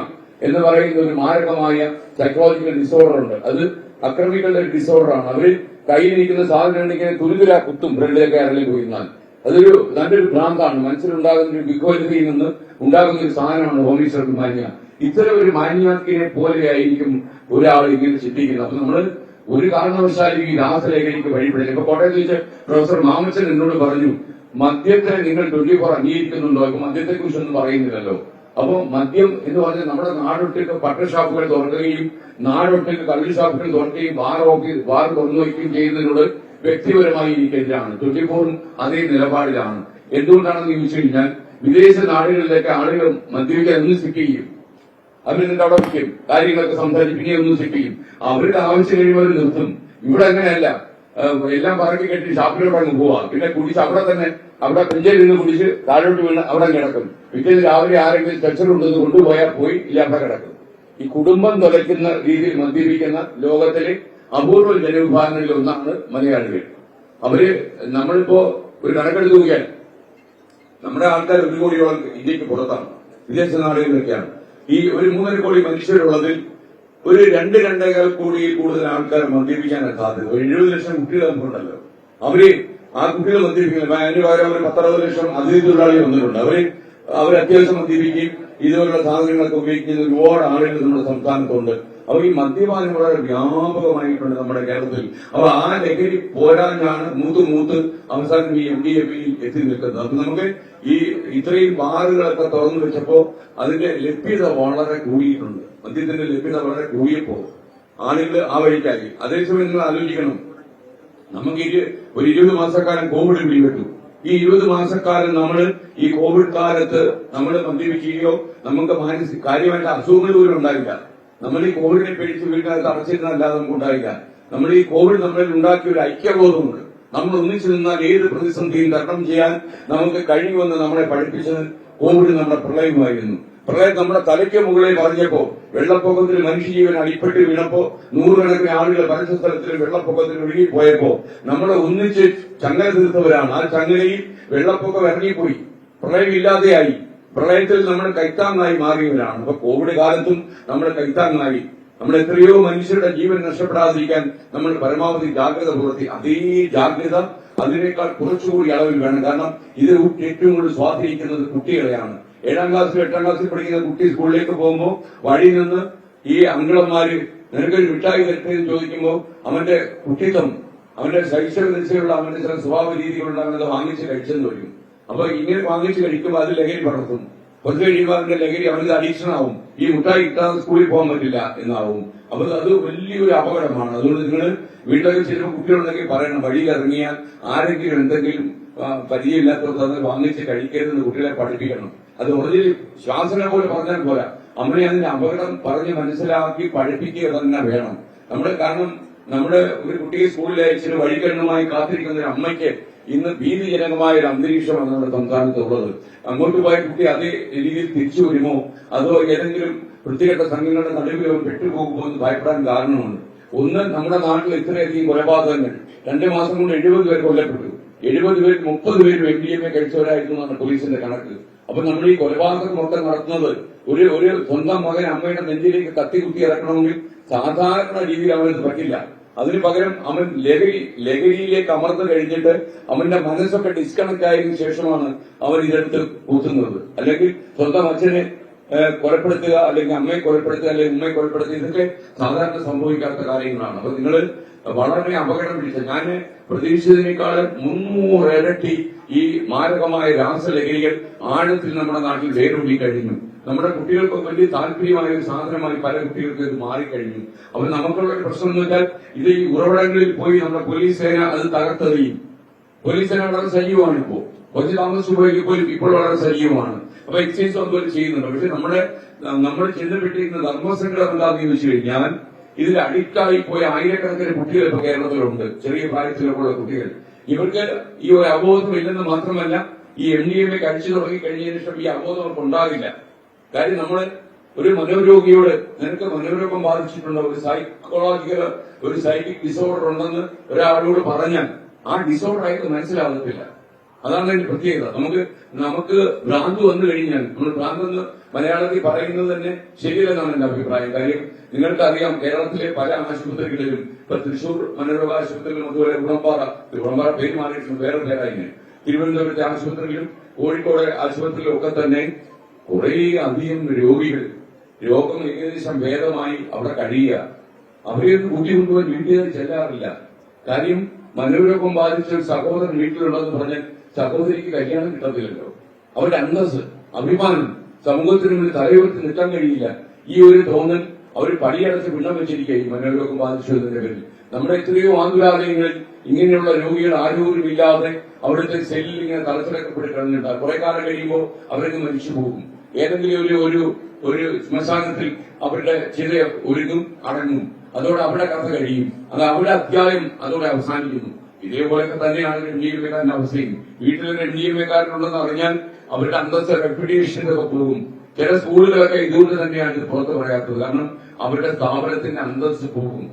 എന്ന് പറയുന്ന ഒരു മാരകമായ സൈക്കോളജിക്കൽ ഡിസോർഡർ ഉണ്ട്. അത് അക്രമികളുടെ ഡിസോർഡറാണ്. അവര് കയ്യിലിരിക്കുന്ന സാധനം ഉണ്ടെങ്കിൽ തുരുതുരാ കുത്തും ബ്രെഡിലേക്ക് അരളി പോയിരുന്നാൽ. അതൊരു നല്ലൊരു ഭ്രാന്താണ്. മനസ്സിലുണ്ടാകുന്ന ഒരു വികോലതയിൽ നിന്ന് ഉണ്ടാകുന്ന ഒരു സാധനമാണ് ഹോമിസൈഡൽ മാനിയ. ഇത്തരം ഒരു മാനിയാക്കിനെ പോലെയായിരിക്കും ഒരാൾ ഇങ്ങനെ ചിന്തിക്കുന്നത്. അപ്പൊ നമ്മള് ഒരു കാരണവശാലും ഈ രാസലഹരിക്ക് വഴിപ്പെടില്ല. ഇപ്പൊ കോട്ടയത്ത് വെച്ച് പ്രൊഫസർ മാമച്ചൻ എന്നോട് പറഞ്ഞു, മദ്യത്തെ നിങ്ങൾ 24 അംഗീകരിക്കുന്നുണ്ടോ? ഇപ്പൊ മദ്യത്തെ കുറിച്ചൊന്നും പറയുന്നില്ലല്ലോ. അപ്പൊ മദ്യം എന്ന് പറഞ്ഞാൽ നമ്മുടെ നാടൊട്ടിക്ക് പട്ട ഷാപ്പുകൾ തുറക്കുകയും നാടൊട്ടിക്ക് കള്ള് ഷാപ്പുകൾ തുറക്കുകയും ബാർ തുറന്നു വയ്ക്കുകയും ചെയ്യുന്നതിനോട് വ്യക്തിപരമായി എനിക്കെതിരാണ്. 24 അതേ നിലപാടിലാണ്. എന്തുകൊണ്ടാണെന്ന് ചോദിച്ചു കഴിഞ്ഞാൽ, വിദേശ നാടുകളിലേക്ക് ആളുകൾ മദ്യപിക്കാൻ ഒന്ന് സ്കിപ്പ് ചെയ്യും. അവരെന്നിട്ട് അവിടെ വയ്ക്കും, കാര്യങ്ങളൊക്കെ സംസാരിപ്പിക്കുകയും ഒന്നും സ്കിപ്പ് അവരുടെ ആവശ്യം കഴിയുമ്പോൾ അവർ നിർത്തും. ഇവിടെ അങ്ങനെയല്ല. എല്ലാം പറക്കി കെട്ടി ഷാപ്പിലോട്ട് അങ്ങ് പോവാം. പിന്നെ കുടിച്ച് അവിടെ പെഞ്ചയിൽ നിന്ന് കുടിച്ച് താഴോട്ട് വീണ് അവിടെ കിടക്കും. പിറ്റേന്ന് രാവിലെ ആരെങ്കിലും സ്ട്രെച്ചർ കൊണ്ടുവന്ന് കൊണ്ടുപോയാൽ പോയി ഇല്ല അവിടെ കിടക്കും. ഈ കുടുംബം തുലയ്ക്കുന്ന രീതിയിൽ മദ്യപിക്കുന്ന ലോകത്തിലെ അപൂർവ ജനവിഭാഗങ്ങളിൽ ഒന്നാണ് മലയാളികൾ. നമ്മളിപ്പോ ഒരു കണക്കെടുത്ത് നോക്കിയാൽ നമ്മുടെ ആൾക്കാർ 1 കോടിയോളം ഇന്ത്യക്ക് പുറത്താണ്, വിദേശ നാടുകളിലൊക്കെയാണ്. ഈ ഒരു 3.5 കോടി മനുഷ്യരുള്ളതിൽ ഒരു 2-2.25 കോടിയിൽ കൂടുതൽ ആൾക്കാരെ മദ്യപിക്കാനാണ് സാധ്യത. ഒരു 70 ലക്ഷം കുട്ടികൾ നമുക്കുണ്ടല്ലോ. ആ കുട്ടികൾ മദ്യപിക്കുന്നത് അതിന് പകരം ഒരു 10-60 ലക്ഷം അതിഥി തൊഴിലാളികൾ വന്നിട്ടുണ്ട്. അവർ അത്യാവശ്യം മദ്യപിക്കുകയും ഇതുപോലുള്ള സാധനങ്ങളൊക്കെ ഉപയോഗിക്കുന്ന ഒരുപാട് ആളുകൾ നമ്മുടെ സംസ്ഥാനത്തുണ്ട്. അപ്പൊ ഈ മദ്യപാനം വളരെ വ്യാപകമായിട്ടുണ്ട് നമ്മുടെ കേരളത്തിൽ. അപ്പൊ ആ ലഹരി പോരാനാണ് മൂത്ത് അവസാനം ഈ MDMA എത്തി നിൽക്കുന്നത്. അപ്പൊ നമുക്ക് ഈ ഇത്രയും ബാറുകളൊക്കെ തുറന്നു വെച്ചപ്പോ അതിന്റെ ലഭ്യത വളരെ കൂടിയിട്ടുണ്ട്. മദ്യത്തിന്റെ ലഭ്യത വളരെ കൂടിയപ്പോ ആളുകൾ ആ വഴിക്കായി. അതേസമയം നിങ്ങൾ ആലോചിക്കണം, നമുക്ക് ഒരു 20 മാസക്കാലം കോവിഡ് പിടിപെട്ടു. ഈ 20 മാസക്കാലം നമ്മൾ ഈ കോവിഡ് കാലത്ത് നമ്മൾ മദ്യപിക്കുകയോ നമുക്ക് കാര്യമായിട്ട് അസുഖങ്ങൾ പോലും ഉണ്ടായില്ല. നമ്മൾ ഈ കോവിഡിനെ പേടിച്ച് വീട്ടിനകത്ത് അടച്ചിരുന്നല്ലാതെ നമുക്ക് ഉണ്ടായില്ല. നമ്മൾ ഈ കോവിഡ് നമ്മളിൽ ഉണ്ടാക്കിയ ഒരു ഐക്യബോധമുണ്ട്. നമ്മൾ ഒന്നിച്ചു നിന്നാൽ ഏത് പ്രതിസന്ധിയും തരണം ചെയ്യാൻ നമുക്ക് കഴിയുമെന്ന് നമ്മളെ പഠിപ്പിച്ചത് കോവിഡ് നമ്മുടെ പ്രളയമായിരുന്നു. പ്രളയം നമ്മുടെ തലയ്ക്ക് മുകളിൽ പറഞ്ഞപ്പോ, വെള്ളപ്പൊക്കത്തിൽ മനുഷ്യജീവൻ അടിപ്പെട്ട് വീണപ്പോ, നൂറുകണക്കിന് ആളുകൾ പരസ്യ സ്ഥലത്തിൽ വെള്ളപ്പൊക്കത്തിൽ ഒഴുകിപ്പോയപ്പോ നമ്മൾ ഒന്നിച്ച് ചങ്ങല തീർത്തവരാണ്. ആ ചങ്ങലയിൽ വെള്ളപ്പൊക്കം ഇറങ്ങിപ്പോയി, പ്രളയമില്ലാതെയായി. പ്രളയത്തിൽ നമ്മൾ കൈത്താങ്ങായി മാറിയവരാണ്. അപ്പൊ കോവിഡ് കാലത്തും നമ്മൾ കൈത്താങ്ങായി. നമ്മൾ എത്രയോ മനുഷ്യരുടെ ജീവൻ നഷ്ടപ്പെടാതിരിക്കാൻ നമ്മൾ പരമാവധി ജാഗ്രത പുലർത്തി. അതേ ജാഗ്രത അതിനേക്കാൾ കുറച്ചുകൂടി അളവിൽ വേണം. കാരണം ഇത് ഏറ്റവും കൂടുതൽ സ്വാധീനിക്കുന്നത് കുട്ടികളെയാണ്. 7ാം ക്ലാസ്സിൽ 8ാം ക്ലാസ്സിൽ പഠിക്കുന്ന കുട്ടി സ്കൂളിലേക്ക് പോകുമ്പോൾ വഴിയിൽ നിന്ന് ഈ അങ്കിളന്മാര് നിനക്കൊരു മിഠായി തരട്ടെന്ന് ചോദിക്കുമ്പോൾ അവന്റെ കുട്ടിത്വം, അവന്റെ ശൈശവ ദിശയിലുള്ള അവന്റെ ചില സ്വഭാവ രീതികളുണ്ട്, അവനത് വാങ്ങിച്ച് കഴിച്ചെന്ന് വരും. അപ്പൊ ഇങ്ങനെ വാങ്ങിച്ച് കഴിക്കുമ്പോൾ അത് ലഹരി പടർത്തും. കുറച്ച് കഴിയുമ്പോൾ അവന്റെ ലഹരി അവനത് അഡീക്ഷൻ ആവും. ഈ മുട്ടായി കിട്ടാതെ സ്കൂളിൽ പോകാൻ പറ്റില്ല എന്നാവും. അപ്പൊ അത് വലിയൊരു അപകടമാണ്. അതുകൊണ്ട് നിങ്ങൾ വീട്ടിലൊക്കെ ചിലപ്പോൾ കുട്ടികളുണ്ടെങ്കിൽ പറയണം, വഴിയിൽ ഇറങ്ങിയാൽ ആരെങ്കിലും എന്തെങ്കിലും പരിചയമില്ലാത്തവർക്ക് അത് വാങ്ങിച്ച് കഴിക്കരുതെന്ന് കുട്ടികളെ പഠിപ്പിക്കണം. അത് ഒറിജിനൽ ശ്വാസന പോലെ പറഞ്ഞാൽ പോരാ, നമ്മളെ അതിന്റെ അപകടം പറഞ്ഞ് മനസ്സിലാക്കി പഠിപ്പിക്കുക തന്നെ വേണം. കാരണം നമ്മുടെ ഒരു കുട്ടിയെ സ്കൂളിൽ അയച്ചിട്ട് വഴിക്കണ്ണുമായി കാത്തിരിക്കുന്ന ഒരു അമ്മയ്ക്ക് ഇന്ന് ഭീതിജനകമായ ഒരു അന്തരീക്ഷമാണ് നമ്മുടെ സംസ്ഥാനത്തുള്ളത്. അങ്ങോട്ട് പോയ കുട്ടി അതേ രീതിയിൽ തിരിച്ചു വരുമോ, അതോ ഏതെങ്കിലും വൃത്തികെട്ട സംഘങ്ങളുടെ നടുവിലോ പെട്ടുപോകുമോ എന്ന് ഭയപ്പെടാൻ കാരണമുണ്ട്. ഒന്ന്, നമ്മുടെ നാട്ടിൽ ഇത്രയധികം കൊലപാതകങ്ങൾ. 2 മാസം കൊണ്ട് 70 പേർ കൊല്ലപ്പെട്ടു. 70 പേരിൽ 30 പേരും MDMA കഴിച്ചവരായിരുന്നു എന്നാണ് പോലീസിന്റെ കണക്ക്. അപ്പൊ നമ്മൾ ഈ കൊലപാതകം മൊത്തം നടത്തുന്നത് ഒരു സ്വന്തം മകൻ അമ്മയുടെ നെഞ്ചിലേക്ക് കത്തികുത്തി ഇറക്കണമെങ്കിൽ സാധാരണ രീതിയിൽ അവനത് പറ്റില്ല. അതിനു പകരം അവൻ ലഹരിയിലേക്ക് അമർന്നു കഴിഞ്ഞിട്ട് അവന്റെ മനസ്സൊക്കെ ഡിസ്കണക്ട് ആയതിനു ശേഷമാണ് അവൻ ഇതെടുത്ത് കൂട്ടുന്നത്. അല്ലെങ്കിൽ സ്വന്തം അച്ഛനെ കൊലപ്പെടുത്തുക, അല്ലെങ്കിൽ അമ്മയെ കൊലപ്പെടുത്തുക, അല്ലെങ്കിൽ ഉമ്മയെ കൊലപ്പെടുത്തുക, ഇതൊക്കെ സാധാരണ സംഭവിക്കാത്ത കാര്യങ്ങളാണ്. അപ്പൊ നിങ്ങൾ വളരെ അപകടം പിടിച്ച, ഞാൻ പ്രതീക്ഷിച്ചതിനേക്കാളും 300 ഇരട്ടി ഈ മാരകമായ രാസലഹരികൾ ആഴത്തിൽ നമ്മുടെ നാട്ടിൽ വേരൂടി കഴിഞ്ഞു. നമ്മുടെ കുട്ടികൾക്ക് വലിയ താല്പര്യമായ ഒരു സാധനമായി പല കുട്ടികൾക്ക് ഇത് മാറിക്കഴിഞ്ഞു. അപ്പൊ നമുക്കുള്ള ഒരു പ്രശ്നം എന്ന് വെച്ചാൽ, ഇത് ഈ ഉറവിടങ്ങളിൽ പോയി നമ്മുടെ പോലീസ് സേന അത് തകർത്തെറിയും. പോലീസ് സേന വളരെ സജീവമാണ്. കുറച്ച് താമസിച്ചു പോയെങ്കിൽ പോലും ഇപ്പോൾ വളരെ സജീവമാണ്. അപ്പൊ എക്സൈസ് അതുപോലെ ചെയ്യുന്നുണ്ട്. പക്ഷെ നമ്മൾ ചെന്നപ്പെട്ടിരിക്കുന്ന ധർമ്മസങ്കടം എന്താണെന്ന് വെച്ച് കഴിഞ്ഞാൽ, ഇതിൽ അഡിക്റ്റായി പോയ ആയിരക്കണക്കിന് കുട്ടികൾ ഇപ്പൊ കേരളത്തിലുണ്ട്. ചെറിയ പ്രായത്തിലുള്ള കുട്ടികൾ. ഇവർക്ക് ഈ ഒരു അവബോധം ഇല്ലെന്ന് മാത്രമല്ല, ഈ MDMA കഴിച്ചു തുടങ്ങി കഴിഞ്ഞതിന് ശേഷം ഈ അവബോധം അവർക്ക് ഉണ്ടാകില്ല. കാര്യം നമ്മള് ഒരു മനോരോഗിയോട് നിനക്ക് മനോരോഗം ബാധിച്ചിട്ടുണ്ടോ, ഒരു സൈക്കിക് ഡിസോർഡർ ഉണ്ടെന്ന് ഒരാളോട് പറഞ്ഞാൽ ആ ഡിസോർഡർ അയാൾക്ക് മനസ്സിലാകത്തില്ല. അതാണ് അതിന്റെ പ്രത്യേകത. നമുക്ക് ഭ്രാന്ത് വന്നു കഴിഞ്ഞാൽ, നമ്മൾ ഭ്രാന്തെന്ന് മലയാളത്തിൽ പറയുന്നത് തന്നെ ശരിയല്ലെന്നാണ് എന്റെ അഭിപ്രായം. കാര്യം നിങ്ങൾക്കറിയാം, കേരളത്തിലെ പല ആശുപത്രികളിലും, ഇപ്പൊ തൃശൂർ മനോരോഗ ആശുപത്രിയിലും, അതുപോലെ ഉടമ്പാറ പേര് മാറിയിട്ടുണ്ട്, വേറെ പേരായി. തിരുവനന്തപുരത്തെ ആശുപത്രിയിലും കോഴിക്കോട് ആശുപത്രിയിലും ഒക്കെ തന്നെ കുറെ അധികം രോഗം ഏകദേശം ഭേദമായി അവിടെ കഴിയുക. അവരെയൊന്നും കൂട്ടിക്കൊണ്ടുപോയി വീട്ടുകാർ ചെല്ലാറില്ല. കാര്യം മനോരോഗം ബാധിച്ച ഒരു സഹോദരൻ വീട്ടിലുള്ളതെന്ന് പറഞ്ഞാൽ സഹോദരിക്ക് കല്യാണം കിട്ടത്തില്ലല്ലോ. അവരുടെ അന്തസ്, അഭിമാനം സമൂഹത്തിന് മുന്നിൽ തലയുയർത്തി നിൽക്കാൻ കഴിയില്ല. ഈ ഒരു തോന്നൽ അവർ പടിയടച്ച് പിണ്ണം വെച്ചിരിക്കുക ഈ മനോരോഗം ബാധിച്ചതിന്റെ പേരിൽ. നമ്മുടെ എത്രയോ ആതുരാലയങ്ങളിൽ ഇങ്ങനെയുള്ള രോഗികൾ ആരോഗ്യമില്ലാതെ അവിടുത്തെ സെല്ലിൽ ഇങ്ങനെ തലത്തിലക്കപ്പെട്ട് കിടന്നിട്ടുണ്ടാകും. കുറെ കാലം കഴിയുമ്പോൾ അവരൊക്കെ മരിച്ചു പോകും. ഏതെങ്കിലും ഒരു ശ്മശാനത്തിൽ അവരുടെ ചില ഒരുങ്ങും അടങ്ങും. അതോടെ അവിടെ കഥ കഴിയും. അത് അവിടെ അധ്യായം അതോടെ അവസാനിക്കുന്നു. ഇതേപോലൊക്കെ തന്നെയാണ് MDMA-കാരന്റെ അവസ്ഥയും. വീട്ടിലൊരു MDMA-കാരനുണ്ടെന്ന് അറിഞ്ഞാൽ അവരുടെ അന്തസ്സ്, റെപ്യൂട്ടേഷന്റെ ഒക്കെ പോകും. ചില സ്കൂളുകളൊക്കെ ഇതുകൊണ്ട് തന്നെയാണ് ഇത് പുറത്ത് പറയാത്തത്. കാരണം അവരുടെ സ്ഥാപനത്തിന്റെ അന്തസ്സ് പോകും.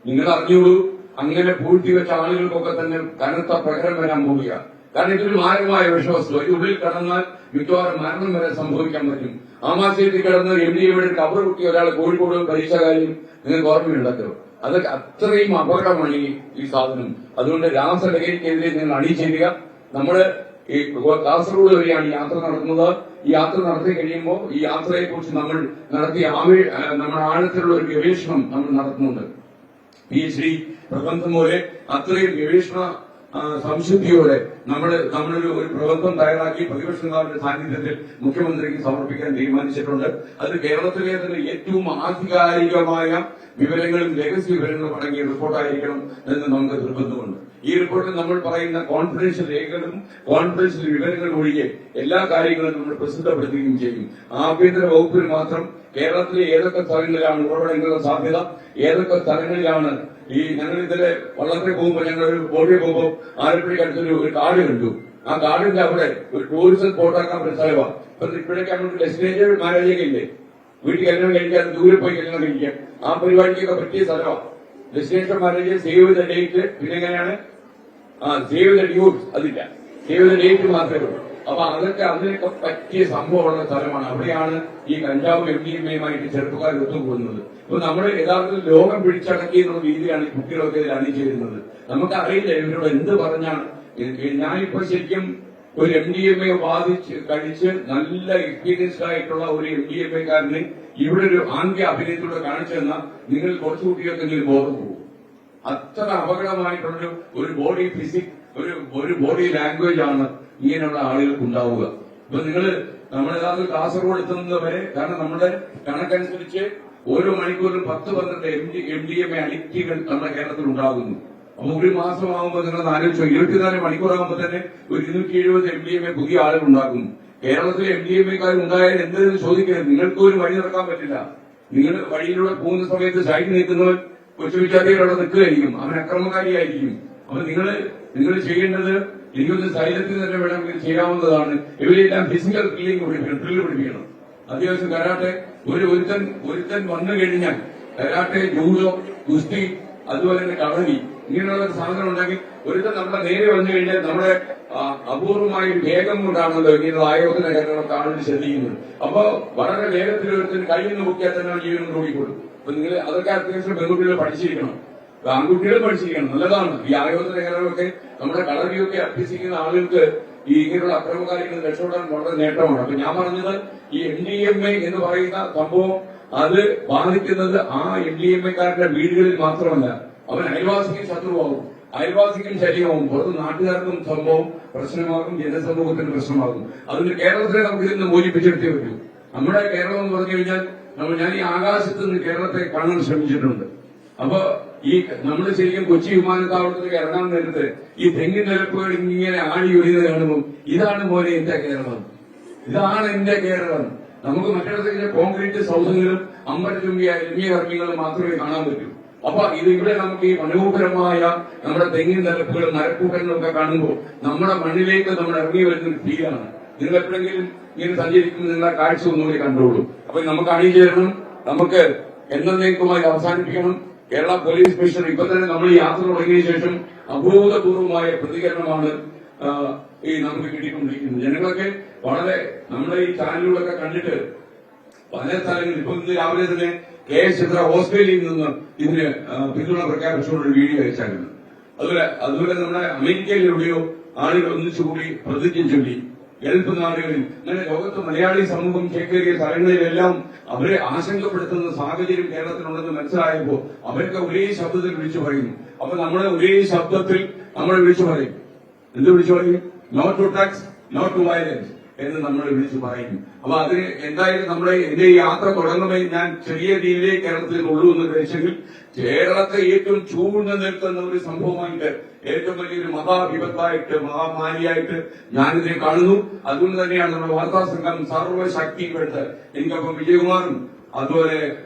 നിങ്ങൾ അറിഞ്ഞോളൂ, അങ്ങനെ പൂഴ്ത്തിവെച്ച ആളുകൾക്കൊക്കെ തന്നെ കനത്ത പ്രഹരം വരാൻ പോവുക. കാരണം ഇതൊരു മാരകമായ വിഷവസ്തു. ഇതിനുള്ളിൽ കടന്നാൽ മിക്കവാറും മരണം വരെ സംഭവിക്കാൻ പറ്റും. ആമാശയത്തിൽ കിടന്ന് MDMA-യുടെ കവർ കുട്ടി ഒരാൾ കോഴിക്കോട് ഭരിച്ച കാര്യം നിങ്ങൾക്ക് ഓർമ്മയുണ്ടല്ലോ. അതൊക്കെ അത്രയും അപകടമാണ് ഈ സാധനം. അതുകൊണ്ട് രാസലഹരിക്കെതിരെ നിങ്ങൾ അണിചേരുക. നമ്മള് ഈ കാസർഗോഡ് വരെയാണ് യാത്ര നടത്തുന്നത്. ഈ യാത്ര നടത്തി കഴിയുമ്പോൾ ഈ യാത്രയെ കുറിച്ച് നമ്മൾ നടത്തിയ നമ്മുടെ ആഴത്തിലുള്ള ഒരു ഗവേഷണം നമ്മൾ നടത്തുന്നുണ്ട്. PhD പ്രബന്ധം പോലെ അത്രയും ഗവേഷണ സംശുദ്ധിയോടെ നമ്മളൊരു പ്രബന്ധം തയ്യാറാക്കി പ്രതിപക്ഷ നേതാവിന്റെ സാന്നിധ്യത്തിൽ മുഖ്യമന്ത്രിക്ക് സമർപ്പിക്കാൻ തീരുമാനിച്ചിട്ടുണ്ട്. അത് കേരളത്തിലെ തന്നെ ഏറ്റവും ആധികാരികമായ വിവരങ്ങളും രഹസ്യ വിവരങ്ങളും അടങ്ങിയ റിപ്പോർട്ടായിരിക്കണം എന്ന് നമുക്ക് നിർബന്ധമുണ്ട്. ഈ റിപ്പോർട്ടിൽ നമ്മൾ പറയുന്ന കോൺഫിഡൻഷ്യൽ രേഖകളും കോൺഫിഡൻഷ്യൽ വിവരങ്ങളും ഒഴികെ എല്ലാ കാര്യങ്ങളും നമ്മൾ പ്രസിദ്ധപ്പെടുത്തുകയും ചെയ്യും. ആഭ്യന്തര വകുപ്പിൽ മാത്രം കേരളത്തിലെ ഏതൊക്കെ സ്ഥലങ്ങളിലാണ് ഉറവിടങ്ങളുടെ സാധ്യത, ഏതൊക്കെ സ്ഥലങ്ങളിലാണ് ഞങ്ങൾ ഇതിലെ വള്ളത്തിൽ പോകുമ്പോൾ ഞങ്ങൾ ഒരു ബോട്ടിൽ പോകുമ്പോൾ ആലപ്പുഴയ്ക്ക് അടുത്തൊരു കാട് കണ്ടു. ആ കാടിന്റെ അവിടെ ഒരു ടൂറിസം സ്പോട്ടാക്കാൻ ഒരു സ്ഥലമാണ്. ഇപ്പൊ ഇപ്പോഴേക്ക് നമുക്ക് ഡെസ്റ്റിനേഷൻ മാരേജൊക്കെ ഇല്ലേ, വീട്ടിൽ കല്യാണം കഴിക്കാൻ ദൂരെ പോയി കല്യാണം കഴിക്കാം, ആ പരിപാടിക്കൊക്കെ പറ്റിയ സ്ഥലമാണ്. Destination marriage, save the date, പിന്നെ എങ്ങനെയാണ് സേവ് ദ ഡ്യൂട്ട്സ്, അതില്ല, സേവ് ദ ഡേറ്റ് മാത്രമേ ഉള്ളൂ. അപ്പൊ അതിനൊക്കെ പറ്റിയ സംഭവമുള്ള സ്ഥലമാണ്. അവിടെയാണ് ഈ കഞ്ചാവ് MDMA-യുമായിട്ട് ചെറുപ്പക്കാർ ഒത്തുപോകുന്നത്. അപ്പൊ നമ്മൾ യഥാർത്ഥത്തിൽ ലോകം പിടിച്ചടക്കി എന്നുള്ള രീതിയിലാണ് ഈ കുട്ടികളൊക്കെ ഇതിൽ അണിചേരുന്നത്. നമുക്കറിയില്ല ഇവരോട് എന്ത് പറഞ്ഞാണ്. ഞാനിപ്പോ ശരിക്കും ഒരു MDMA കഴിച്ച് നല്ല എക്സ്പീരിയൻസ്ഡ് ആയിട്ടുള്ള ഒരു MDMA-കാരന് ഇവിടെ ഒരു ആംഗ്യ അഭിനയത്തിലൂടെ കാണിച്ചു തന്നാൽ നിങ്ങൾ കുറച്ചു കുട്ടികൾക്കെങ്കിലും ബോധം പോകും. അത്ര അപകടമായിട്ടുള്ള ഒരു ബോഡി ഫിസിക്, ഒരു ബോഡി ലാംഗ്വേജ് ആണ് ഇങ്ങനെയുള്ള ആളുകൾക്ക് ഉണ്ടാവുക. ഇപ്പൊ നമ്മൾ ഏതാണ്ട് കാസർഗോഡ് എത്തുന്നത് വരെ, കാരണം നമ്മുടെ കണക്കനുസരിച്ച് ഓരോ മണിക്കൂറിൽ 10-12 MDMA അഡിക്റ്റുകൾ നമ്മുടെ കേരളത്തിൽ ഉണ്ടാകുന്നു. അപ്പൊ ഒരു മാസമാകുമ്പോൾ നിങ്ങൾ ആലോചിച്ചോ, 24 മണിക്കൂറാകുമ്പോൾ തന്നെ ഒരു 270 MDMA പുതിയ ആളുകൾ ഉണ്ടാക്കുന്നു. കേരളത്തിലെ MDMA-ക്കാർ ഉണ്ടായാൽ എന്തെന്ന് ചോദിക്കരുത്, നിങ്ങൾക്ക് ഒരു വഴി നടക്കാൻ പറ്റില്ല. നിങ്ങൾ വഴിയിലൂടെ പോകുന്ന സമയത്ത് സൈഡിൽ നിൽക്കുന്നവൻ കൊച്ചു വിദ്യാർത്ഥികൾ അവിടെ നിൽക്കുകയായിരിക്കും, അവൻ അക്രമകാരിയായിരിക്കും. അപ്പൊ നിങ്ങൾ ചെയ്യേണ്ടത് എനിക്കൊന്ന് സൈലത്തിൽ തന്നെ വേണമെങ്കിൽ ചെയ്യാവുന്നതാണ്. ഇവരെല്ലാം ഫിസിക്കൽ ഡ്രില്ല് പഠിപ്പിക്കണം. അത്യാവശ്യം കരാട്ടെ, ഒരുത്തൻ വന്നു കഴിഞ്ഞാൽ കരാട്ടെ, ജൂഡോ, ഗുസ്തി, അതുപോലെ തന്നെ കളരി, ഇങ്ങനെയുള്ള സാധനം ഉണ്ടെങ്കിൽ ഒരുത്തൻ നമ്മുടെ നേരെ വന്നു കഴിഞ്ഞാൽ നമ്മുടെ അപൂർവമായ ഒരു വേഗം കൊണ്ടാണല്ലോ ഇങ്ങനെയുള്ള ആയോധന കലകളൊക്കെ ആളുകൾ ശ്രദ്ധിക്കുന്നത്. അപ്പൊ വളരെ വേഗത്തിൽ ഒരുത്തന് കയ്യിൽ നിന്ന് പൊക്കിയാൽ തന്നെ ജീവൻ ഓടിക്കൊള്ളും. അപ്പൊ നിങ്ങൾ അതൊക്കെ അത്യാവശ്യം പെൺകുട്ടികൾ പഠിച്ചിരിക്കണം, ആൺകുട്ടികൾ പഠിച്ചിരിക്കണം, നല്ലതാണ്. ഈ ആയോധന കലകളൊക്കെ നമ്മുടെ കളരിയൊക്കെ അഭ്യസിക്കുന്ന ആളുകൾക്ക് ഈ ഇങ്ങനെയുള്ള അക്രമകാരികൾ രക്ഷപ്പെടാൻ വളരെ നേട്ടമാണ്. അപ്പൊ ഞാൻ പറഞ്ഞത് ഈ MDMA എന്ന് പറയുന്ന സംഭവം അത് ബാധിക്കുന്നത് ആ MDMA-കാരുടെ വീടുകളിൽ മാത്രമല്ല, അവൻ അയൽവാസിക്കും ശത്രുവാകും, അയൽവാസിക്കും ശല്യമാകും, പുറത്ത് നാട്ടുകാർക്കും സംഭവം പ്രശ്നമാകും, ജനസമൂഹത്തിന് പ്രശ്നമാകും. അതുകൊണ്ട് കേരളത്തിലെ നമുക്ക് ഇതിന് മോചിപ്പിച്ചെടുത്തേ പറ്റൂ. നമ്മുടെ കേരളം എന്ന് പറഞ്ഞു കഴിഞ്ഞാൽ ഞാൻ ഈ ആകാശത്ത് നിന്ന് കേരളത്തെ കാണാൻ ശ്രമിച്ചിട്ടുണ്ട്. അപ്പൊ നമ്മൾ ശരിക്കും കൊച്ചി വിമാനത്താവളത്തിലേക്ക് ഇറങ്ങാൻ നേരത്ത് ഈ തെങ്ങിൻ നിരപ്പുകൾ ഇങ്ങനെ ആടി ഒഴിയുന്നത് കാണുമ്പോൾ ഇതാണ് പോലെ എന്റെ കേരളം, ഇതാണ് എന്റെ കേരളം. നമുക്ക് മറ്റിടത്തേക്ക് കോൺക്രീറ്റ് സൗധങ്ങളും അമ്പരചുംബിയ രമ്യകർമ്മികളും മാത്രമേ കാണാൻ പറ്റൂ. അപ്പൊ ഇവിടെ നമുക്ക് ഈ മനോഹരമായ നമ്മുടെ തെങ്ങിൻ നിരപ്പുകളും മരക്കൂട്ടങ്ങളും ഒക്കെ കാണുമ്പോൾ നമ്മുടെ മണ്ണിലേക്ക് നമ്മൾ ഇറങ്ങി വരുന്ന ഒരു ഫീലാണ്. നിങ്ങൾ എപ്പോഴെങ്കിലും ഇങ്ങനെ സഞ്ചരിക്കുമ്പോൾ നിങ്ങളെ കാഴ്ച ഒന്നുകൂടി കണ്ടോളൂ. അപ്പൊ നമുക്ക് അണിചേരണം, നമുക്ക് എന്നേക്കുമായി അവസാനിപ്പിക്കണം. കേരള പോലീസ് കമ്മീഷണർ ഇപ്പൊ തന്നെ നമ്മൾ ഈ യാത്ര തുടങ്ങിയ ശേഷം അഭൂതപൂർവമായ പ്രതികരണമാണ് നമുക്ക് കിട്ടിക്കൊണ്ടിരിക്കുന്നത്. ജനങ്ങളൊക്കെ വളരെ നമ്മുടെ ഈ ചാനലുകളൊക്കെ കണ്ടിട്ട് പല സ്ഥലങ്ങളിൽ ഇപ്പൊ ഇന്ന് രാവിലെ തന്നെ KS ചിത്ര ഓസ്ട്രേലിയയിൽ നിന്ന് ഇതിന് പിന്തുണ പ്രഖ്യാപിച്ചുകൊണ്ടൊരു വീഡിയോ അയച്ചായിരുന്നു. അതുപോലെ നമ്മുടെ അമേരിക്കയിൽ എവിടെയോ ആളുകൾ ഒന്നിച്ചുകൂടി പ്രതിജ്ഞ ചൊല്ലി. ഗൾഫ് നാടുകളിൽ അങ്ങനെ ലോകത്ത് മലയാളി സമൂഹം ചേക്കേറിയ സ്ഥലങ്ങളിലെല്ലാം അവരെ ആശങ്കപ്പെടുത്തുന്ന സാഹചര്യം കേരളത്തിലുണ്ടെന്ന് മനസ്സിലായപ്പോൾ അവരൊക്കെ ഒരേ ശബ്ദത്തിൽ വിളിച്ചു പറയുന്നു. അപ്പൊ നമ്മൾ ഒരേ ശബ്ദത്തിൽ നമ്മൾ വിളിച്ചു പറയും. എന്ത് വിളിച്ചു പറയും? Not to tax, not to violence എന്ന് നമ്മൾ വിളിച്ചു പറയും. അപ്പൊ അതിന് എന്തായാലും എന്റെ ഈ യാത്ര തുടങ്ങുമ്പോൾ ഞാൻ ചെറിയ രീതിയിലേ കേരളത്തിൽ ഉള്ളൂ എന്ന് ഉദ്ദേശിച്ചെങ്കിൽ കേരളത്തെ ഏറ്റവും ചൂഴ്ന്നു നിൽക്കുന്ന ഒരു സംഭവമായിട്ട്, ഏറ്റവും വലിയൊരു മഹാവിപത്തായിട്ട്, മഹാമാരിയായിട്ട് ഞാനിതിനെ കാണുന്നു. അതുകൊണ്ട് തന്നെയാണ് നമ്മുടെ വാർത്താ സംഘം സർവ്വശക്തിപ്പെടുത്ത് എനിക്കൊപ്പം വിജയകുമാറും അതുപോലെ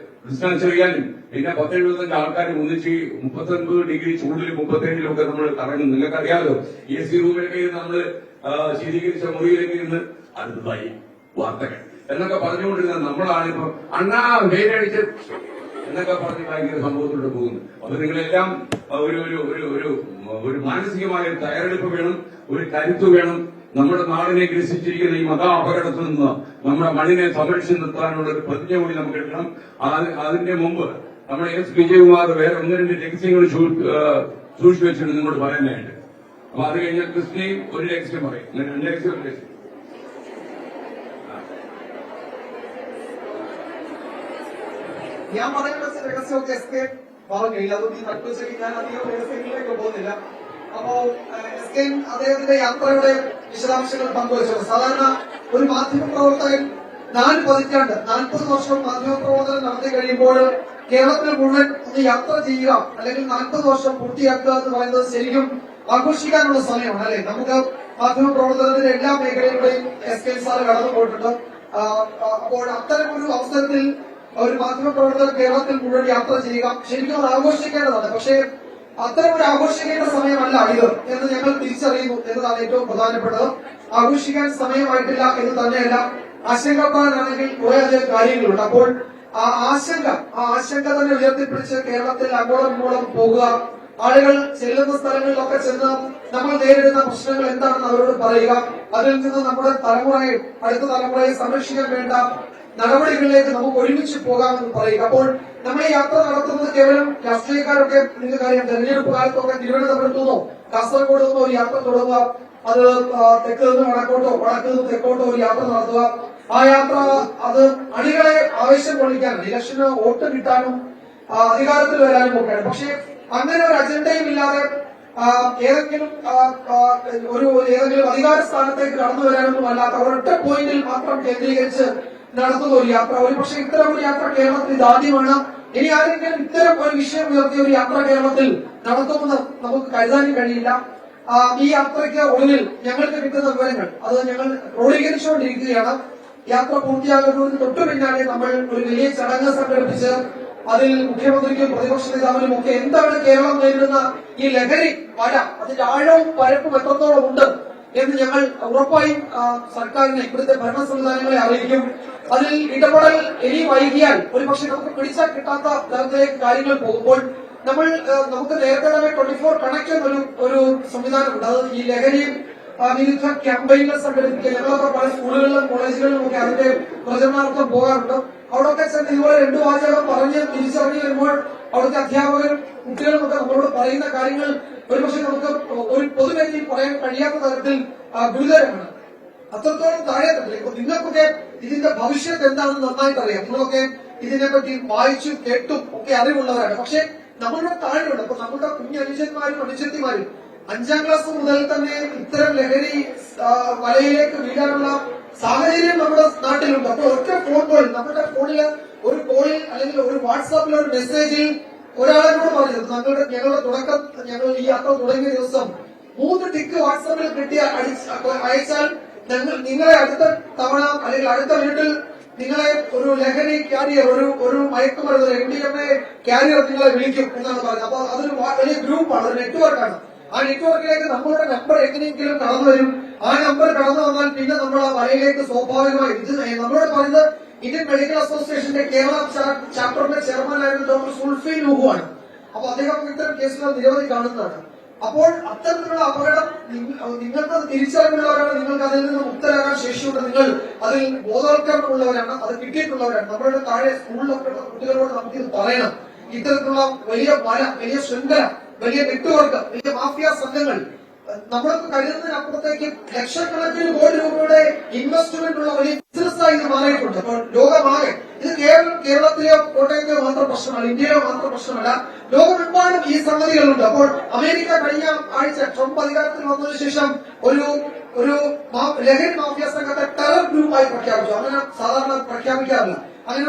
കൃഷ്ണൻ ചെറിയാനും പിന്നെ 10-75 ആൾക്കാരും ഒന്നിച്ച് 39 ഡിഗ്രി ചൂടിൽ 37 ഒക്കെ നമ്മൾ കറങ്ങും. നിങ്ങൾക്കറിയാമല്ലോ, AC റൂമിലൊക്കെ ഇരുന്ന് നമ്മൾ ശീതീകരിച്ച മുറിയിലേക്ക് ഇരുന്ന് അടുത്തതായി വാർത്തകൾ എന്നൊക്കെ പറഞ്ഞുകൊണ്ടിരുന്ന നമ്മളാണിപ്പോ അണ്ണാ വേരടിച്ച് എന്നൊക്കെ പറഞ്ഞ് ഭയങ്കര സംഭവത്തിലൂടെ പോകുന്നു. അപ്പൊ നിങ്ങളെല്ലാം ഒരു മാനസികമായ തയ്യാറെടുപ്പ് വേണം, ഒരു കരുത്ത് വേണം. നമ്മുടെ നാടിനെ ഗ്രസിച്ചിരിക്കുന്ന ഈ മഹാ അപകടത്തിൽ നിന്ന് നമ്മുടെ മണ്ണിനെ സംരക്ഷിച്ച് നിർത്താനുള്ള ഒരു പ്രതിജ്ഞ കൂടി നമുക്ക് എടുക്കണം. അതിന്റെ മുമ്പ് നമ്മുടെ S വിജയകുമാർ വേറെ 1-2 രഹസ്യങ്ങൾ സൂക്ഷിച്ചു വെച്ചിട്ടുണ്ട് നിങ്ങളോട് പറയാനായിട്ട്. അപ്പൊ അത് കഴിഞ്ഞാൽ കൃഷ്ണയും ഒരു രഹസ്യം പറയും. 2 രഹസ്യം ഞാൻ പറയുന്ന രഹസ്യമൊക്കെ എസ്കേ പറഞ്ഞില്ല. അതുകൊണ്ട് ഈ തട്ടുവശക്ക് ഞാൻ അധികം രഹസ്യങ്ങളിലേക്ക് പോകുന്നില്ല. അപ്പോ എസ് അദ്ദേഹത്തിന്റെ യാത്രയുടെ വിശദാംശങ്ങൾ പങ്കുവച്ചു. സാധാരണ ഒരു മാധ്യമ പ്രവർത്തകൻ 40 പതിറ്റാണ്ട് 40 വർഷം മാധ്യമ പ്രവർത്തനം നടത്തി കഴിയുമ്പോൾ കേരളത്തിൽ മുഴുവൻ ഒന്ന് യാത്ര ചെയ്യുക അല്ലെങ്കിൽ 40 വർഷം പൂർത്തിയാക്കുക എന്ന് പറയുന്നത് ശരിക്കും ആഘോഷിക്കാനുള്ള സമയമാണ് അല്ലെ. നമുക്ക് മാധ്യമ പ്രവർത്തനത്തിന്റെ എല്ലാ മേഖലയിലൂടെയും എസ് സാറ് കടന്നു പോയിട്ടുണ്ട്. അപ്പോൾ അത്തരം ഒരു അവസരത്തിൽ ഒരു മാധ്യമ പ്രവർത്തകർ കേരളത്തിൽ മുഴുവൻ യാത്ര ചെയ്യുക ശരിക്കും അത് ആഘോഷിക്കേണ്ടതാണ്. പക്ഷേ അത്തരം ഒരു ആഘോഷിക്കേണ്ട സമയമല്ല ഇത് എന്ന് ഞങ്ങൾ തിരിച്ചറിയുന്നു എന്നതാണ് ഏറ്റവും പ്രധാനപ്പെട്ടത്. ആഘോഷിക്കാൻ സമയമായിട്ടില്ല എന്ന് തന്നെയല്ല, ആശങ്കപ്പാടാണെങ്കിൽ കുറേയധികം കാര്യങ്ങളുണ്ട്. അപ്പോൾ ആ ആശങ്ക തന്നെ ഉയർത്തിപ്പിടിച്ച് കേരളത്തിൽ അങ്ങോളം ഇങ്ങോളം പോകുക, ആളുകൾ ചെല്ലുന്ന സ്ഥലങ്ങളിലൊക്കെ ചെന്ന് നമ്മൾ നേരിടുന്ന പ്രശ്നങ്ങൾ എന്താണെന്ന് അവരോട് പറയുക, അതിൽ നിന്ന് നമ്മുടെ തലമുറയെ അടുത്ത തലമുറയെ സംരക്ഷിക്കാൻ വേണ്ട നടപടികളിലേക്ക് നമുക്ക് ഒരുമിച്ച് പോകാമെന്ന് പറയുക. അപ്പോൾ നമ്മൾ ഈ യാത്ര നടത്തുന്നത് കേവലം രാഷ്ട്രീയക്കാരൊക്കെ നിങ്ങൾക്കറിയാം, തെരഞ്ഞെടുപ്പ് കാലത്തൊക്കെ തിരുവനന്തപുരത്തു നിന്നോ കാസർഗോഡ് നിന്നോ ഒരു യാത്ര തുടങ്ങുക, അത് തെക്ക് നിന്ന് വടക്കോട്ടോ വടക്ക് നിന്ന് തെക്കോട്ടോ ഒരു യാത്ര നടത്തുക. ആ യാത്ര അത് അണികളെ ആവേശം കൊള്ളിക്കാനും ഇലക്ഷന് വോട്ട് കിട്ടാനും അധികാരത്തിൽ വരാനും ഒക്കെയാണ്. പക്ഷെ അങ്ങനെ ഒരു അജണ്ടയും ഇല്ലാതെ ഏതെങ്കിലും അധികാര സ്ഥാനത്തേക്ക് കടന്നു വരാനൊന്നും അല്ലാത്ത ഒരൊറ്റ പോയിന്റിൽ മാത്രം കേന്ദ്രീകരിച്ച് നടത്തുന്ന ഒരു യാത്ര. ഒരുപക്ഷെ ഇത്തരം ഒരു യാത്ര കേരളത്തിൽ ഇതാദ്യമാണ്. ഇനി ആരെങ്കിലും ഇത്തരം ഒരു വിഷയം ഉയർത്തിയ ഒരു യാത്ര കേരളത്തിൽ നടത്തുമെന്ന് നമുക്ക് കരുതാനും കഴിയില്ല. ഈ യാത്രയ്ക്ക് ഒടുവിൽ ഞങ്ങൾക്ക് കിട്ടുന്ന വിവരങ്ങൾ അത് ഞങ്ങൾ ക്രോഡീകരിച്ചുകൊണ്ടിരിക്കുകയാണ്. യാത്ര പൂർത്തിയാകുന്നതിന് തൊട്ടു പിന്നാലെ നമ്മൾ ഒരു വലിയ ചടങ്ങ് സംഘടിപ്പിച്ച് അതിൽ മുഖ്യമന്ത്രിക്കും പ്രതിപക്ഷ നേതാവിനും ഒക്കെ എന്താണ് കേരളം നേരിടുന്ന ഈ ലഹരി വല, അതിന്റെ ആഴവും പരപ്പും എത്രത്തോളം ഉണ്ട് എന്ന് ഞങ്ങൾ ഉറപ്പായും സർക്കാരിനെ, ഇവിടുത്തെ ഭരണ സംവിധാനങ്ങളെ അറിയിക്കും. അതിൽ ഇടപെടൽ ഇനി വൈകിയാൽ ഒരുപക്ഷെ നമുക്ക് പിടിച്ചാൽ കിട്ടാത്ത തരത്തിലേക്ക് കാര്യങ്ങൾ പോകുമ്പോൾ നമുക്ക് നേരത്തെ തന്നെ 24 കണക്ട് എന്നൊരു സംവിധാനമുണ്ട്. അത് ഈ ലഹരിയും വിരുദ്ധ ക്യാമ്പയിനുകൾ സംഘടിപ്പിക്കുക. ഞങ്ങളൊക്കെ പല സ്കൂളുകളിലും കോളേജുകളിലും ഒക്കെ അതിന്റെ പ്രചരണാർത്ഥം പോകാറുണ്ട്. അവിടെയൊക്കെ ചെന്ന് ഇതുപോലെ 2 വാചകം പറഞ്ഞ് തിരിച്ചറിഞ്ഞു വരുമ്പോൾ അവിടുത്തെ അധ്യാപകരും കുട്ടികളുമൊക്കെ നമ്മളോട് പറയുന്ന കാര്യങ്ങൾ ഒരുപക്ഷെ നമുക്ക് ഒരു പൊതുവേദിയിൽ പറയാൻ കഴിയാത്ത തരത്തിൽ ഗുരുതരമാണ്. അത്രത്തോളം താഴെത്തട്ടില്ല. ഇപ്പൊ നിങ്ങൾക്കൊക്കെ ഇതിന്റെ ഭവിഷ്യത്ത് എന്താണെന്ന് നന്നായിട്ട് അറിയാം. നിങ്ങളൊക്കെ ഇതിനെപ്പറ്റി വായിച്ചും കേട്ടും ഒക്കെ അറിവുള്ളവരാണ്. പക്ഷെ നമ്മളുടെ താഴെയുണ്ട്. അപ്പൊ നമ്മുടെ കുഞ്ഞനുജന്മാരും അനുജത്തിമാരും 5ാം ക്ലാസ് മുതൽ തന്നെ ഇത്തരം ലഹരി വലയിലേക്ക് വീഴാനുള്ള സാഹചര്യം നമ്മുടെ നാട്ടിലുണ്ട്. അപ്പോൾ ഒറ്റ ഫോൺ കോൾ, നമ്മുടെ ഫോണില് ഒരു കോളിൽ അല്ലെങ്കിൽ ഒരു വാട്സാപ്പിൽ ഒരു മെസ്സേജിൽ ഒരാളോട് പറഞ്ഞത് ഞങ്ങളുടെ തുടക്കം, ഞങ്ങൾ ഈ യാത്ര തുടങ്ങിയ ദിവസം 3 ടിക്ക് വാട്സാപ്പിൽ കിട്ടിയ അയച്ചാൽ നിങ്ങളെ അടുത്ത തവണ അല്ലെങ്കിൽ അടുത്ത വീട്ടിൽ നിങ്ങളെ ഒരു ലഹരി ക്യാരിയർ, ഒരു മയക്കുമരുന്ന് MDMA ക്യാരിയർ നിങ്ങളെ വിളിക്കും എന്നാണ് പറഞ്ഞത്. അപ്പൊ അതൊരു വലിയ ഗ്രൂപ്പാണ്, ഒരു നെറ്റ്വർക്കാണ്. ആ നെറ്റ്വർക്കിലേക്ക് നമ്മളുടെ നമ്പർ എങ്ങനെയെങ്കിലും കടന്നു വരും. ആ നമ്പർ കടന്നു വന്നാൽ പിന്നെ നമ്മൾ ആ വലയിലേക്ക് സ്വാഭാവികമായി നമ്മളോട് പറയുന്നത് ഇന്ത്യൻ മെഡിക്കൽ അസോസിയേഷന്റെ കേരള ചാപ്റ്ററിന്റെ ചെയർമാനായിരുന്ന ഡോക്ടർ സുൽഫി നൂഹുവാണ്. അപ്പൊ അദ്ദേഹം ഇത്തരം കേസുകൾ നിരവധി കാണുന്നതാണ്. അപ്പോൾ അത്തരത്തിലുള്ള അപകടം നിങ്ങൾക്ക് തിരിച്ചറിവുള്ളവരാണ്, നിങ്ങൾക്ക് അതിൽ നിന്ന് മുക്തരാകാൻ ശേഷിയുണ്ട്, നിങ്ങൾ അതിൽ ബോധവൽക്കരണമുള്ളവരാണ്, അത് കിട്ടിയിട്ടുള്ളവരാണ്. നമ്മളുടെ താഴെ സ്കൂളിലൊക്കെ കുട്ടികളോട് നമുക്ക് ഇത് പറയണം. ഇത്തരത്തിലുള്ള വലിയ വലിയ ശൃംഖല, വലിയ നെറ്റ്വർക്ക്, വലിയ മാഫിയ സംഘങ്ങൾ നമ്മൾക്ക് കരുതുന്നതിനപ്പുറത്തേക്ക് ലക്ഷക്കണക്കിന് കോടി രൂപയുടെ ഇൻവെസ്റ്റ്മെന്റ് ഉള്ള വലിയ ബിസിനസ്സായി ഇത് മാറിയിട്ടുണ്ട്. അപ്പോൾ ലോകമാകെ ഇത് കേരളത്തിലെയോ കോട്ടയത്തെയോ മാത്രം പ്രശ്നമല്ല, ഇന്ത്യയിലോ മാത്രം പ്രശ്നമല്ല, ലോകമെമ്പാടും ഈ സംഗതികളുണ്ട്. അപ്പോൾ അമേരിക്ക കഴിഞ്ഞ ആഴ്ച ട്രംപ് അധികാരത്തിൽ വന്നതിനു ശേഷം ഒരു ലഹരി മാഫിയ സംഘത്തെ ടെറർ ഗ്രൂപ്പായി പ്രഖ്യാപിച്ചു. അങ്ങനെ സാധാരണ പ്രഖ്യാപിക്കാറില്ല. അങ്ങനെ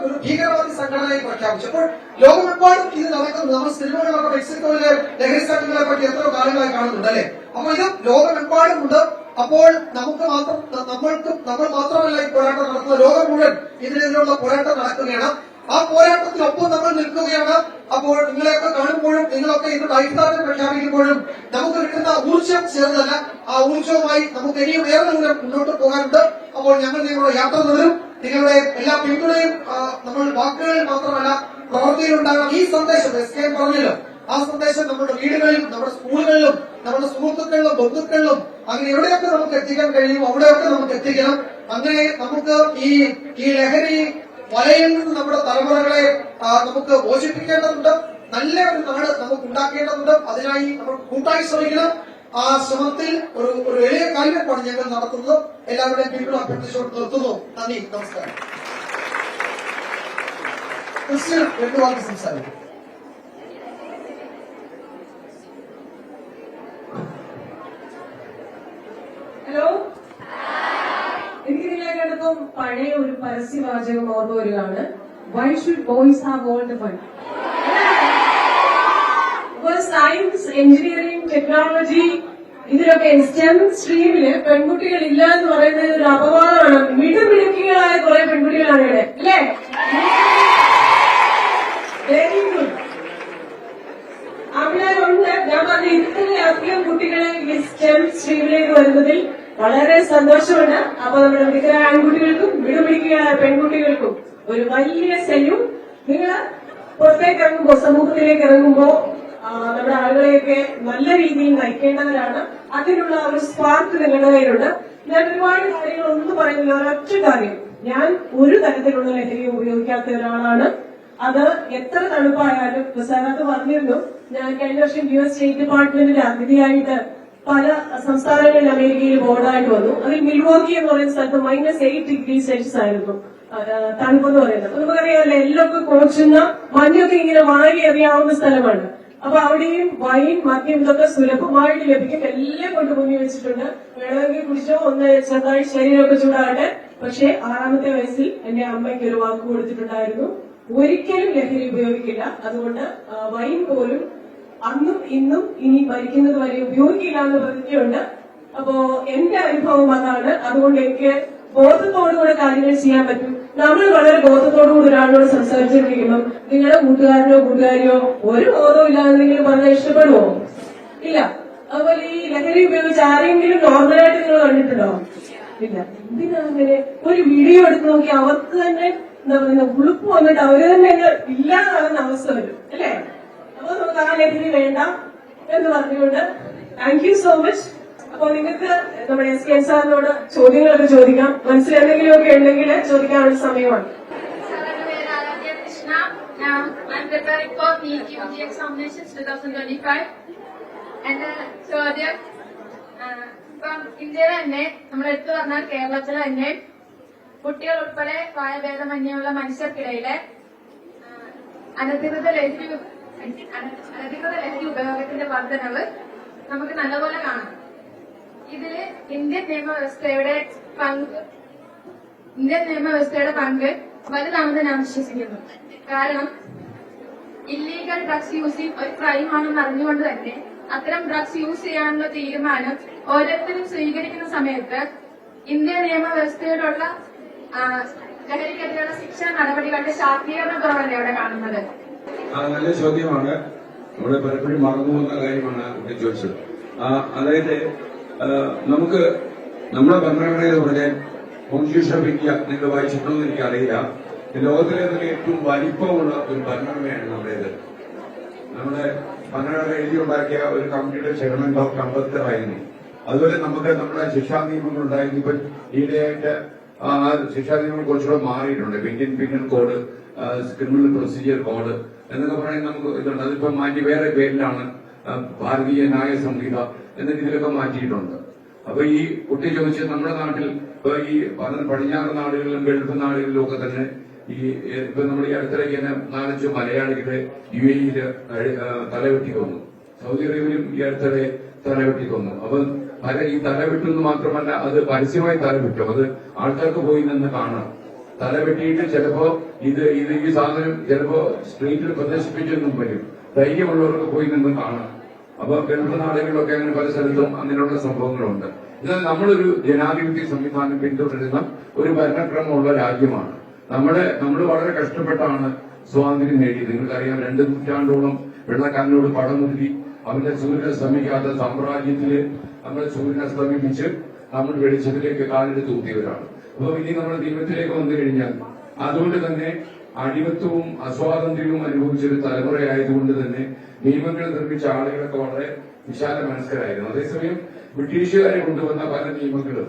ഒരു ഭീകരവാദി സംഘടനയെ പ്രഖ്യാപിച്ചു. അപ്പോൾ ലോകമെമ്പാടും ഇത് നടക്കുന്നു. നമ്മൾ സിനിമകളിലൊക്കെ മെക്സിക്കോയിലെ ലഹരി സംഘങ്ങളെ പറ്റി എത്രയോ കാലങ്ങളായി കാണുന്നുണ്ട് അല്ലെ. അപ്പൊ ഇത് ലോകമെമ്പാടും ഉണ്ട്. അപ്പോൾ നമ്മൾ മാത്രമല്ല ഈ പോരാട്ടം നടത്തുന്നത്, ലോകം മുഴുവൻ ഇതിനെതിരെയുള്ള പോരാട്ടം നടക്കുകയാണ്. ആ പോരാട്ടത്തിനൊപ്പം നമ്മൾ നിൽക്കുകയാണ്. അപ്പോൾ നിങ്ങളെയൊക്കെ കാണുമ്പോഴും നിങ്ങളൊക്കെ ഇന്ന് ഐക്യദാർഢ്യം പ്രഖ്യാപിക്കുമ്പോഴും നമുക്ക് കിട്ടുന്ന ഊർജ്ജം ചേർന്നല്ല. ആ ഊർജ്ജവുമായി നമുക്ക് ഇനിയും ഏറെ ദൂരം മുന്നോട്ട് പോകാനുണ്ട്. അപ്പോൾ ഞങ്ങൾ നിങ്ങളുടെ യാത്ര തുടരും. നിങ്ങളുടെ എല്ലാ പിന്തുണയും നമ്മൾ വാക്കുകളിൽ മാത്രമല്ല പ്രവൃത്തിയിലുണ്ടാകണം. ഈ സന്ദേശം SK പറഞ്ഞല്ലോ, ആ സന്ദേശം നമ്മുടെ വീടുകളിലും നമ്മുടെ സ്കൂളുകളിലും നമ്മുടെ സുഹൃത്തുക്കളിലും ബന്ധുക്കളിലും അങ്ങനെ എവിടെയൊക്കെ നമുക്ക് എത്തിക്കാൻ കഴിയുമോ അവിടെയൊക്കെ നമുക്ക് എത്തിക്കണം. അങ്ങനെ നമുക്ക് ഈ ലഹരി വലയിൽ നിന്ന് നമ്മുടെ തലമുറകളെ നമുക്ക് മോചിപ്പിക്കേണ്ടതുണ്ട്. നല്ല ഒരു നാട് നമുക്ക് ഉണ്ടാക്കേണ്ടതുണ്ട്. അതിനായി നമ്മൾ കൂട്ടായി ശ്രമിക്കണം. ആ ശ്രമത്തിൽ ഒരു വലിയ കാൽവെപ്പാണ് ഞങ്ങൾ നടത്തുന്നത്. എല്ലാവരുടെയും പിന്തുണ അഭ്യർത്ഥിച്ചുകൊണ്ട് നിർത്തുന്നു. നന്ദി, നമസ്കാരം. ക്രിസ്ത്യൻ 2 വാക്ക് സംസാരിക്കും. എനിക്കിപ്പം പഴയ ഒരു പരസ്യവാചകം ഓർമ്മ വരികയാണ്, why should boys have all the fun. Science, engineering, technology, ഇതിലൊക്കെ സ്റ്റെം സ്ട്രീമില് പെൺകുട്ടികൾ ഇല്ല എന്ന് പറയുന്നത് ഒരു അപവാദമാണ്. മിടുമിടുക്കികളായ കുറെ പെൺകുട്ടികളാണ് ഇവിടെ, അല്ലേ? Very good. അവിടെ ഉണ്ട്. ഞാൻ പറഞ്ഞ ഇത്രയധികം കുട്ടികളെ ഈ സ്റ്റെം സ്ട്രീമിലേക്ക് വരുന്നതിൽ വളരെ സന്തോഷമുണ്ട്. അപ്പൊ നമ്മുടെ മിടുക്കരായ ആൺകുട്ടികൾക്കും മിടുമിടുക്കികളായ പെൺകുട്ടികൾക്കും ഒരു വലിയ സല്യൂട്ട്. നിങ്ങൾ പുറത്തേക്ക് ഇറങ്ങുമ്പോ, സമൂഹത്തിലേക്ക് ഇറങ്ങുമ്പോ നമ്മുടെ ആളുകളെയൊക്കെ നല്ല രീതിയിൽ നയിക്കേണ്ടവരാണ്. അതിനുള്ള ഒരു സ്പാർക്ക് നിങ്ങളുടെ കയ്യിലുണ്ട്. ഞാൻ ഒരുപാട് കാര്യങ്ങൾ ഒന്നും പറയുന്നില്ല, ഒരൊറ്റ കാര്യം, ഞാൻ ഒരു തരത്തിലുള്ള ലഹരി ഉപയോഗിക്കാത്ത ഒരാളാണ്. അത് എത്ര തണുപ്പായാലും, സാറത് പറഞ്ഞിരുന്നു, ഞാൻ കഴിഞ്ഞ വർഷം US സ്റ്റേറ്റ് ഡിപ്പാർട്ട്മെന്റിന്റെ അതിഥിയായിട്ട് പല സംസ്ഥാനങ്ങളിൽ അമേരിക്കയിൽ ബോർഡായിട്ട് വന്നു. അത് മിൽവോക്കി എന്ന് പറയുന്ന സ്ഥലത്ത് -8 ഡിഗ്രി സെൽഷ്യസ് ആയിരുന്നു തണുപ്പെന്ന് പറയുന്നത്. നമുക്കറിയാമല്ലോ, എല്ലൊക്കെ കോച്ചുന്ന മഞ്ഞൊക്കെ ഇങ്ങനെ വാരി എറിയാവുന്ന സ്ഥലമാണ്. അപ്പൊ അവിടെയും വൈൻ, മദ്യം ഇതൊക്കെ സുലഭമായിട്ട് ലഭിക്കും. എല്ലാം കൊണ്ട് മുങ്ങി വെച്ചിട്ടുണ്ട്. വേണമെങ്കിൽ കുടിച്ചോ, ഒന്ന് ചെറുതായി ശരീരമൊക്കെ ചൂടാകട്ടെ. പക്ഷെ 6ാമത്തെ വയസ്സിൽ എന്റെ അമ്മയ്ക്ക് ഒരു വാക്ക് കൊടുത്തിട്ടുണ്ടായിരുന്നു, ഒരിക്കലും ലഹരി ഉപയോഗിക്കില്ല. അതുകൊണ്ട് വൈൻ പോലും അന്നും ഇന്നും ഇനി മരിക്കുന്നത് വരെ ഉപയോഗിക്കില്ല എന്ന് പ്രതിജ്ഞയുണ്ട്. അപ്പോ എന്റെ അനുഭവം അതാണ്. അതുകൊണ്ട് എനിക്ക് ബോധത്തോടുകൂടെ കാര്യങ്ങൾ ചെയ്യാൻ പറ്റും. നമ്മൾ വളരെ ബോധത്തോടുകൂടി ഒരാളോട് സംസാരിച്ചിരിക്കുമ്പോൾ നിങ്ങളുടെ കൂട്ടുകാരനോ കൂട്ടുകാരിയോ ഒരു ബോധവും ഇല്ലാതെ നിങ്ങൾ പറഞ്ഞാൽ ഇഷ്ടപ്പെടുവോ? ഇല്ല. അതുപോലെ ഈ ലഹരി ഉപയോഗിച്ച് ആരെങ്കിലും നോർമലായിട്ട് നിങ്ങൾ കണ്ടിട്ടുണ്ടോ? ഇല്ല. എന്തിനാ അങ്ങനെ? ഒരു വീഡിയോ എടുത്ത് നോക്കി അവർക്ക് തന്നെ എന്താ പറയുക, ഉളുപ്പ് വന്നിട്ട് അവര് തന്നെ ഇല്ലാതാകുന്ന അവസ്ഥ വരും, അല്ലേ? അപ്പൊ നമുക്ക് ആ ലഹരി വേണ്ട എന്ന് പറഞ്ഞുകൊണ്ട് താങ്ക് യു സോ മച്ച്. അപ്പൊ നിങ്ങൾക്ക് നമ്മുടെ SKN സാറിനോട് ചോദ്യങ്ങളൊക്കെ ചോദിക്കാം. മനസ്സിൽ എന്തെങ്കിലുമൊക്കെ ഉണ്ടെങ്കിൽ ചോദിക്കാനുള്ള സമയമാണ്. I'm preparing for NEET UG examinations 2025. എന്റെ ചോദ്യം, ഇപ്പം ഇന്ത്യയിൽ തന്നെ നമ്മൾ എടുത്തു പറഞ്ഞാൽ കേരളത്തിൽ തന്നെ കുട്ടികൾ ഉൾപ്പെടെ പ്രായഭേദമന്യുള്ള മനുഷ്യർക്കിടയിലെ അനധികൃത ലഹരി ഉപയോഗത്തിന്റെ വർധനവ് നമുക്ക് നല്ലപോലെ കാണാം. ഇതില് ഇന്ത്യൻ നിയമവ്യവസ്ഥയുടെ പങ്ക് വലുതാണെന്ന് ഞാൻ വിശ്വസിക്കുന്നു. കാരണം ഇല്ലീഗൽ ഡ്രഗ്സ് യൂസിങ് ഒരു ക്രൈമാണെന്ന് അറിഞ്ഞുകൊണ്ട് തന്നെ അത്തരം ഡ്രഗ്സ് യൂസ് ചെയ്യാനുള്ള തീരുമാനം ഓരോരുത്തരും സ്വീകരിക്കുന്ന സമയത്ത് ഇന്ത്യൻ നിയമവ്യവസ്ഥയോടുള്ള ലഹരിക്കെതിരെയുള്ള ശിക്ഷാ നടപടികളുടെ ശാക്തീകരണ കുറവല്ലേ ഇവിടെ കാണുന്നത്? നല്ല ചോദ്യമാണ്. നമ്മള് പലപ്പോഴും മറന്നുപോകുന്ന കാര്യമാണ് ഇവിടെ ചോദിച്ചത്. അതായത് നമുക്ക് നമ്മുടെ ഭരണഘടനയിൽ പറഞ്ഞ കോൺസ്റ്റിറ്റ്യൂഷൻ ഓഫ് ഇന്ത്യ നിങ്ങൾ വായിച്ചിട്ടുണ്ടെന്ന് എനിക്കറിയില്ല. ലോകത്തിലെ തന്നെ ഏറ്റവും വലിപ്പമുള്ള ഒരു ഭരണഘടനയാണ് നമ്മുടേത്. നമ്മുടെ ഭരണഘടന എഴുതിയുണ്ടാക്കിയ ഒരു കമ്മിറ്റിയുടെ ചെയർമാൻ ഡോക്ടർ അംബേദ്കർ ആയിരുന്നു. അതുപോലെ നമുക്ക് നമ്മുടെ ശിക്ഷാ നിയമങ്ങൾ ഉണ്ടായിരുന്നു. ഇപ്പൊ ഈയിടെയായിട്ട് ആ ശിക്ഷാ നിയമങ്ങൾ കുറച്ചുകൂടെ മാറിയിട്ടുണ്ട്. Indian penal code, criminal procedure code എന്നൊക്കെ പറയുന്നത് നമുക്ക് ഇതുണ്ട്. അതിപ്പോ മാറ്റി വേറെ പേരിലാണ് ഭാരതീയ ന്യായ സംഹിത എന്ന രീതിയിലൊക്കെ മാറ്റിയിട്ടുണ്ട്. അപ്പൊ ഈ കുട്ടി ചോദിച്ചത് നമ്മുടെ നാട്ടിൽ ഇപ്പൊ ഈ പടിഞ്ഞാറ് നാടുകളിലും ഗൾഫ് നാടുകളിലും ഒക്കെ തന്നെ ഈ ഇപ്പൊ നമ്മൾ ഈ അടുത്തിടയ്ക്ക് തന്നെ 4-5 മലയാളികളെ UAE തലവെട്ടി കൊന്നു. സൗദി അറേബ്യയിലും ഈ അടുത്തിടെ തലവെട്ടി കൊന്നു. അപ്പൊ ഈ തലവെട്ടുന്നത് മാത്രമല്ല, അത് പരസ്യമായി തലവെട്ടും. അത് ആൾക്കാർക്ക് പോയി നിന്ന് കാണാം. തലവെട്ടിയിട്ട് ചിലപ്പോ ഈ സാധനം ചിലപ്പോ സ്ട്രീറ്റിൽ പ്രദർശിപ്പിച്ചെന്നും വരും. ധൈര്യമുള്ളവർക്ക് പോയി നിന്ന് കാണാം. അപ്പൊ ഗൾഫ് നാടുകളിലൊക്കെ അങ്ങനെ പല സ്ഥലത്തും അങ്ങനെയുള്ള സംഭവങ്ങളുണ്ട്. എന്നാൽ നമ്മളൊരു ജനാധിപത്യ സംവിധാനം പിന്തുടരുന്ന ഒരു ഭരണക്രമമുള്ള രാജ്യമാണ്. നമ്മൾ വളരെ കഷ്ടപ്പെട്ടാണ് സ്വാതന്ത്ര്യം നേടിയത്. നിങ്ങൾക്കറിയാം, 2 നൂറ്റാണ്ടോളം വെള്ളക്കാരനോട് പടമുരുതി അവന്റെ സൂര്യനെ ശ്രമിക്കാത്ത സാമ്രാജ്യത്തില് നമ്മളെ സൂര്യനെ ശ്രമിപ്പിച്ച് നമ്മൾ വെളിച്ചത്തിലേക്ക് കാലെടുത്ത് ഊത്തിയവരാണ്. അപ്പൊ ഇനി നമ്മൾ ദൈവത്തിലേക്ക് വന്നു കഴിഞ്ഞാൽ അതുകൊണ്ട് തന്നെ അടിമത്വവും അസ്വാതന്ത്ര്യവും അനുഭവിച്ചൊരു തലമുറയായതുകൊണ്ട് തന്നെ നിയമങ്ങൾ നിർമ്മിച്ച ആളുകളൊക്കെ വളരെ വിശാല മനസ്കരായിരുന്നു. അതേസമയം ബ്രിട്ടീഷുകാരെ കൊണ്ടുവന്ന പല നിയമങ്ങളും,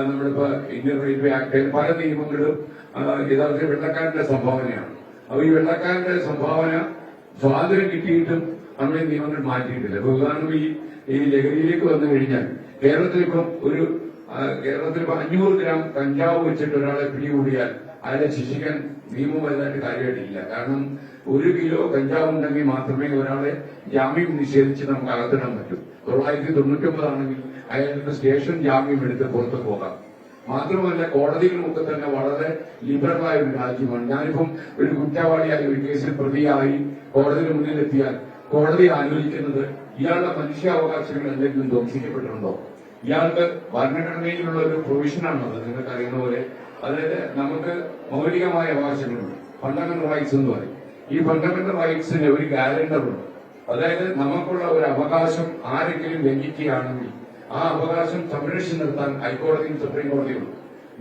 നമ്മളിപ്പോ ഇന്ത്യൻ റെയിൽവേ ആക്ട്, പല നിയമങ്ങളും യഥാർത്ഥത്തിൽ വെള്ളക്കാരന്റെ സംഭാവനയാണ്. അപ്പൊ ഈ വെള്ളക്കാരന്റെ സംഭാവന സ്വാതന്ത്ര്യം കിട്ടിയിട്ടും നമ്മൾ ഈ നിയമങ്ങൾ മാറ്റിയിട്ടില്ല. ഇപ്പൊ ഉദാഹരണം ഈ ലഹരിയിലേക്ക് വന്നു കഴിഞ്ഞാൽ കേരളത്തിലിപ്പം 500 ഗ്രാം കഞ്ചാവ് വെച്ചിട്ട് ഒരാളെ പിടികൂടിയാൽ അയാളെ ശിക്ഷിക്കാൻ നിയമം വലുതായിട്ട് കാര്യമായിട്ടില്ല. കാരണം 1 കിലോ കഞ്ചാവ് ഉണ്ടെങ്കിൽ മാത്രമേ ഒരാളെ ജാമ്യം നിഷേധിച്ച് നമുക്ക് അകത്തിടാൻ പറ്റൂ. 999 ആണെങ്കിൽ അയാൾക്ക് സ്റ്റേഷൻ ജാമ്യം എടുത്ത് പുറത്ത് പോകാം. മാത്രമല്ല കോടതികളുമൊക്കെ തന്നെ വളരെ ലിബറലായ ഒരു രാജ്യമാണ്. ഞാനിപ്പം ഒരു കുറ്റവാളിയായി ഒരു കേസിൽ പ്രതിയായി കോടതിയുടെ മുന്നിലെത്തിയാൽ കോടതി ആലോചിക്കുന്നത് ഇയാളുടെ മനുഷ്യാവകാശങ്ങൾ എന്തെങ്കിലും ധ്വംസിക്കപ്പെട്ടിട്ടുണ്ടോ, ഇയാൾക്ക് ഭരണഘടനയിലുള്ള ഒരു പ്രൊവിഷനാണത്. നിങ്ങൾക്ക് അറിയുന്ന പോലെ അതായത് നമുക്ക് മൗലികമായ അവകാശങ്ങളുണ്ട്, ഫണ്ടമെന്റൽ റൈറ്റ്സ് എന്ന് പറയും. ഈ ഫണ്ടമെന്റൽ റൈറ്റ്സിന് ഒരു ഗ്യാരണ്ടറുണ്ട്. അതായത് നമുക്കുള്ള ഒരു അവകാശം ആരെങ്കിലും ലംഘിക്കുകയാണെങ്കിൽ ആ അവകാശം സംരക്ഷിച്ചു നിർത്താൻ ഹൈക്കോടതിയും സുപ്രീം കോടതിയുള്ളൂ.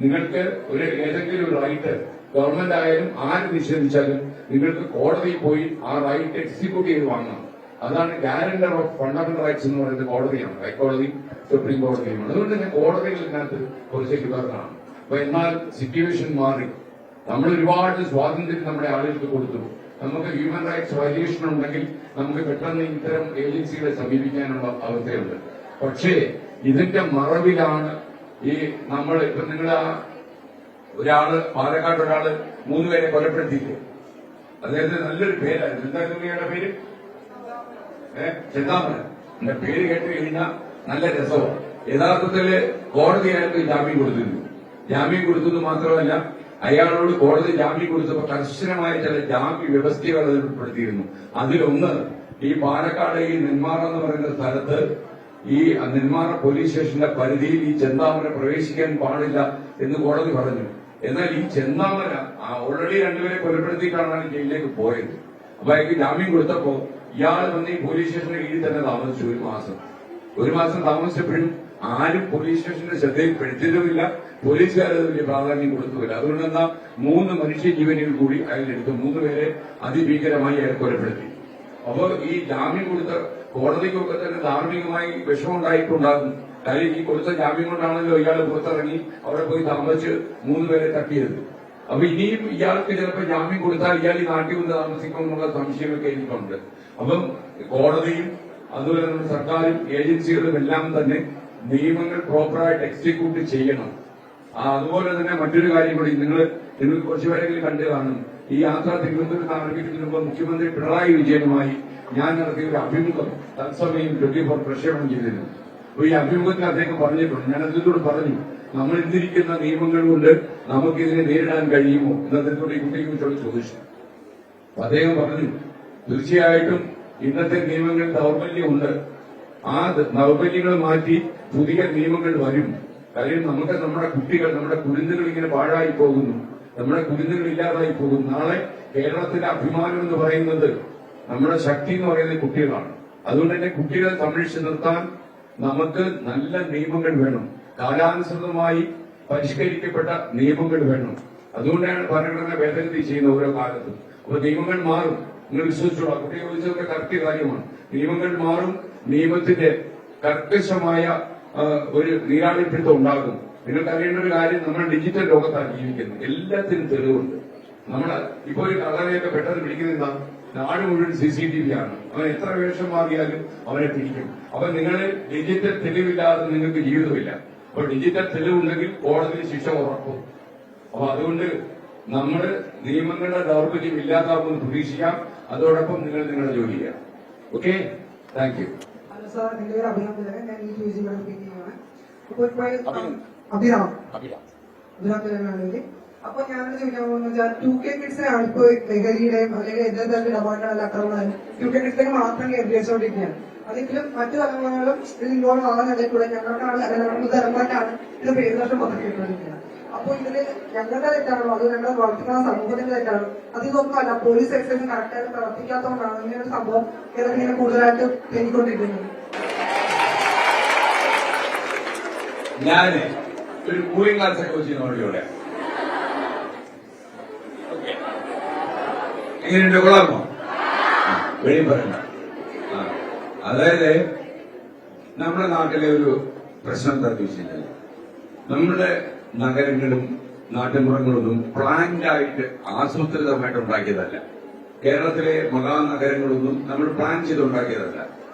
നിങ്ങൾക്ക് ഏതെങ്കിലും ഒരു റൈറ്റ് ഗവൺമെന്റ് ആയാലും ആര് നിഷേധിച്ചാലും നിങ്ങൾക്ക് കോടതിയിൽ പോയി ആ റൈറ്റ് എക്സിക്യൂട്ട് ചെയ്ത് വാങ്ങണം. അതാണ് ഗ്യാരണ്ടർ ഓഫ് ഫണ്ടമെന്റൽ റൈറ്റ്സ് എന്ന് പറയുന്നത് കോടതിയാണ്, ഹൈക്കോടതിയും സുപ്രീം കോടതിയുമാണ്. അതുകൊണ്ട് തന്നെ കോടതികൾ ഇതിനകത്ത് കുറച്ച് ലിബറലാണ്. അപ്പൊ എന്നാൽ സിറ്റുവേഷൻ മാറി. നമ്മൾ ഒരുപാട് സ്വാതന്ത്ര്യം നമ്മുടെ ആളുകൾക്ക് കൊടുത്തു. നമുക്ക് ഹ്യൂമൻ റൈറ്റ്സ് വയലേഷൻ ഉണ്ടെങ്കിൽ നമുക്ക് പെട്ടെന്ന് ഇത്തരം ഏജൻസികളെ സമീപിക്കാനുള്ള അവസ്ഥയുണ്ട്. പക്ഷേ ഇതിന്റെ മറവിലാണ് ഈ നമ്മൾ ഇപ്പൊ നിങ്ങൾ പാലക്കാട് ഒരാള് 3 പേരെ കൊലപ്പെടുത്തിയില്ലേ, അദ്ദേഹത്തിന് നല്ലൊരു പേരായിരുന്നു. എന്തായിരുന്നു ഇയാളുടെ പേര്? ചെന്താമരൻ. എന്റെ പേര് കേട്ട് കഴിഞ്ഞാൽ നല്ല രസമാണ്. യഥാർത്ഥത്തില് കോടതി അയാൾക്ക് ജാമ്യം കൊടുത്തിരുന്നു. ജാമ്യം കൊടുത്തത് മാത്രമല്ല, അയാളോട് കോടതി ജാമ്യം കൊടുത്തപ്പോൾ കർശനമായ ചില ജാമ്യ വ്യവസ്ഥകൾ അതിൽ ഉൾപ്പെടുത്തിയിരുന്നു. അതിലൊന്ന് ഈ പാലക്കാട് ഈ നെന്മാറ എന്ന് പറയുന്ന സ്ഥലത്ത് ഈ നെന്മാറ പോലീസ് സ്റ്റേഷന്റെ പരിധിയിൽ ഈ ചെന്താമര പ്രവേശിക്കാൻ പാടില്ല എന്ന് കോടതി പറഞ്ഞു. എന്നാൽ ഈ ചെന്താമര ഓൾറെഡി 2 പേരെ കൊലപ്പെടുത്തിയിട്ടാണ് ജയിലിലേക്ക് പോയത്. അപ്പൊ അയാൾക്ക് ജാമ്യം കൊടുത്തപ്പോ ഇയാൾ വന്ന് ഈ പോലീസ് സ്റ്റേഷന്റെ കീഴിൽ തന്നെ താമസിച്ചു 1 മാസം താമസിച്ചപ്പോഴും ആരും പോലീസ് സ്റ്റേഷന്റെ ശ്രദ്ധയിൽപ്പെടുത്തിയതുമില്ല, പോലീസുകാരത് വലിയ പ്രാധാന്യം കൊടുത്തുമില്ല. അതുകൊണ്ട് തന്നെ 3 മനുഷ്യജീവനുകൾ കൂടി അയാളെടുത്തു. 3 പേരെ അതിഭീകരമായി അയാൾ കൊലപ്പെടുത്തി. അപ്പോൾ ഈ ജാമ്യം കൊടുത്ത കോടതിക്കൊക്കെ തന്നെ ധാർമ്മികമായി വിഷമമുണ്ടായിട്ടുണ്ടാകും. കാര്യം ഈ കൊടുത്ത ജാമ്യം കൊണ്ടാണല്ലോ ഇയാൾ പുറത്തിറങ്ങി അവിടെ പോയി താമസിച്ച് 3 പേരെ തട്ടിയത്. അപ്പൊ ഇനിയും ഇയാൾക്ക് ചിലപ്പോൾ ജാമ്യം കൊടുത്താൽ ഇയാൾ ഈ നാട്ടിൽ വന്ന് താമസിക്കുമെന്നുള്ള സംശയമൊക്കെ എനിക്കുണ്ട്. അപ്പം കോടതിയും അതുപോലെ നമ്മുടെ സർക്കാരും ഏജൻസികളും എല്ലാം തന്നെ നിയമങ്ങൾ പ്രോപ്പറായിട്ട് എക്സിക്യൂട്ട് ചെയ്യണം. അതുപോലെ തന്നെ മറ്റൊരു കാര്യം കൂടി, നിങ്ങൾ കുറച്ചുപേരെങ്കിലും കണ്ടു കാണും. ഈ യാത്ര തിരുവനന്തപുരത്ത് ആരംഭിക്കുന്നതിന് മുമ്പ് മുഖ്യമന്ത്രി പിണറായി വിജയനുമായി ഞാൻ നടത്തിയ ഒരു അഭിമുഖം തത്സമയം 24 പ്രക്ഷേപണം ചെയ്തിരുന്നു. അപ്പൊ ഈ അഭിമുഖത്തിൽ അദ്ദേഹം പറഞ്ഞിട്ടുണ്ട്, ഞാൻ അതിലൂടെ പറഞ്ഞു, നമ്മൾ ഇന്നിരിക്കുന്ന നിയമങ്ങൾ കൊണ്ട് നമുക്കിതിനെ നേരിടാൻ കഴിയുമോ എന്ന് അദ്ദേഹത്തോട് ഈ കുട്ടിയെ ചോദിച്ചു. അപ്പൊ അദ്ദേഹം പറഞ്ഞു, തീർച്ചയായിട്ടും ഇന്നത്തെ നിയമങ്ങളിൽ ദൗർബല്യമുണ്ട്. ആ ദൗർബല്യങ്ങൾ മാറ്റി പുതിയ നിയമങ്ങൾ വരും. കാര്യം നമുക്ക് നമ്മുടെ കുട്ടികൾ, നമ്മുടെ കുരുന്നുകൾ ഇങ്ങനെ പാഴായി പോകുന്നു, നമ്മുടെ കുരുന്നുകൾ ഇല്ലാതായി പോകുന്നു. നാളെ കേരളത്തിന്റെ അഭിമാനം എന്ന് പറയുന്നത്, നമ്മുടെ ശക്തി എന്ന് പറയുന്നത് കുട്ടികളാണ്. അതുകൊണ്ട് തന്നെ കുട്ടികളെ സംരക്ഷിച്ചു നിർത്താൻ നമുക്ക് നല്ല നിയമങ്ങൾ വേണം, കാലാനുസൃതമായി പരിഷ്കരിക്കപ്പെട്ട നിയമങ്ങൾ വേണം. അതുകൊണ്ടാണ് ഭരണഘടന ഭേദഗതി ചെയ്യുന്ന ഓരോ കാലത്തും. അപ്പൊ നിയമങ്ങൾ മാറും, നിങ്ങൾ വിശ്വസിച്ചോളാം. കുട്ടികൾ ചോദിച്ചതൊക്കെ കറക്റ്റ് കാര്യമാണ്. നിയമങ്ങൾ മാറും, നിയമത്തിന്റെ കർക്കശമായ ഒരു നീരാളിപ്പിടുത്തം ഉണ്ടാകും. നിങ്ങൾക്ക് അറിയേണ്ട ഒരു കാര്യം, നമ്മൾ ഡിജിറ്റൽ ലോകത്താണ് ജീവിക്കുന്നത്. എല്ലാത്തിനും തെളിവുണ്ട്. നമ്മൾ ഇപ്പൊ ഒരു കള്ളനെയൊക്കെ പെട്ടെന്ന് പിടിക്കുന്ന നാട് മുഴുവൻ CCTV ആണ്. അവൻ എത്ര വേഷം മാറിയാലും അവനെ പിടിക്കും. അപ്പൊ നിങ്ങൾ ഡിജിറ്റൽ തെളിവില്ലാതെ നിങ്ങൾക്ക് ജീവിതമില്ല. അപ്പൊ ഡിജിറ്റൽ തെളിവുണ്ടെങ്കിൽ കോടതി ശിക്ഷ ഉറക്കും. അപ്പൊ അതുകൊണ്ട് നമ്മൾ നിയമങ്ങളുടെ ദൗർബല്യം ഇല്ലാതാകുമെന്ന് പ്രതീക്ഷിക്കാം. അതോടൊപ്പം നിങ്ങൾ നിങ്ങളുടെ ജോലി ചെയ്യാം. Okay, thank you. സാർ, എന്റെ പേര് അഭിരാം. ഞാൻ ഈ PG പഠിപ്പിക്കുകയാണ്. അഭിരാം. അപ്പൊ ഞാനത് ചോദിക്കാൻ പോകുന്നത് വെച്ചാൽ 2K കിഡ്സിനാണ് ഇപ്പൊ ലഹരിയുടെയും അല്ലെങ്കിൽ എല്ലാ തരത്തിലുള്ള ഇടപാടുകളല്ല അക്രമങ്ങളും 2K കിഡ്സിലേക്ക് മാത്രം കേന്ദ്രീകരിച്ചുകൊണ്ടിരിക്കുകയാണ്. അതെങ്കിലും മറ്റു തലമുറകളും ഇതിൽ ഇൻവോൾവ് ആകാനുണ്ടെങ്കിൽ കൂടെ ഞങ്ങൾക്കാണ് അല്ലെങ്കിൽ തലമുറക്കാണ് ഇത് പേരുദോഷം പദ്ധതിക്കൊണ്ടിരിക്കുന്നത്. അപ്പൊ ഇതില് ഞങ്ങളുടെ തെറ്റാണോ അത് ഞങ്ങൾ വളർത്തുന്ന സമൂഹത്തിന്റെ തെറ്റാണോ? അതിതൊന്നുമല്ല, പോലീസ് എക്സൈസും കറക്റ്റായിട്ട് പ്രവർത്തിക്കാത്തതുകൊണ്ടാണ് ഇങ്ങനെ ഒരു സംഭവം ഇങ്ങനെ കൂടുതലായിട്ട് പെരുകൊണ്ടിരിക്കുന്നത്. ഞാന് ഒരു കൂളിംഗ് ഗ്ലാസ് ഒക്കെ വെച്ച് നോക്കിയോടെ എങ്ങനെയുണ്ട്, കൊള്ളാമോ? വെളിയും പറയണ്ട. അതായത് നമ്മുടെ നാട്ടിലെ ഒരു പ്രശ്നം എന്താണെന്ന് വെച്ച് കഴിഞ്ഞാൽ, നമ്മുടെ നഗരങ്ങളും നാട്ടുമ്പുറങ്ങളൊന്നും പ്ലാൻഡായിട്ട് ആസൂത്രിതമായിട്ട് ഉണ്ടാക്കിയതല്ല. കേരളത്തിലെ മഹാനഗരങ്ങളൊന്നും നമ്മൾ പ്ലാൻ ചെയ്തുണ്ടാക്കിയതല്ല.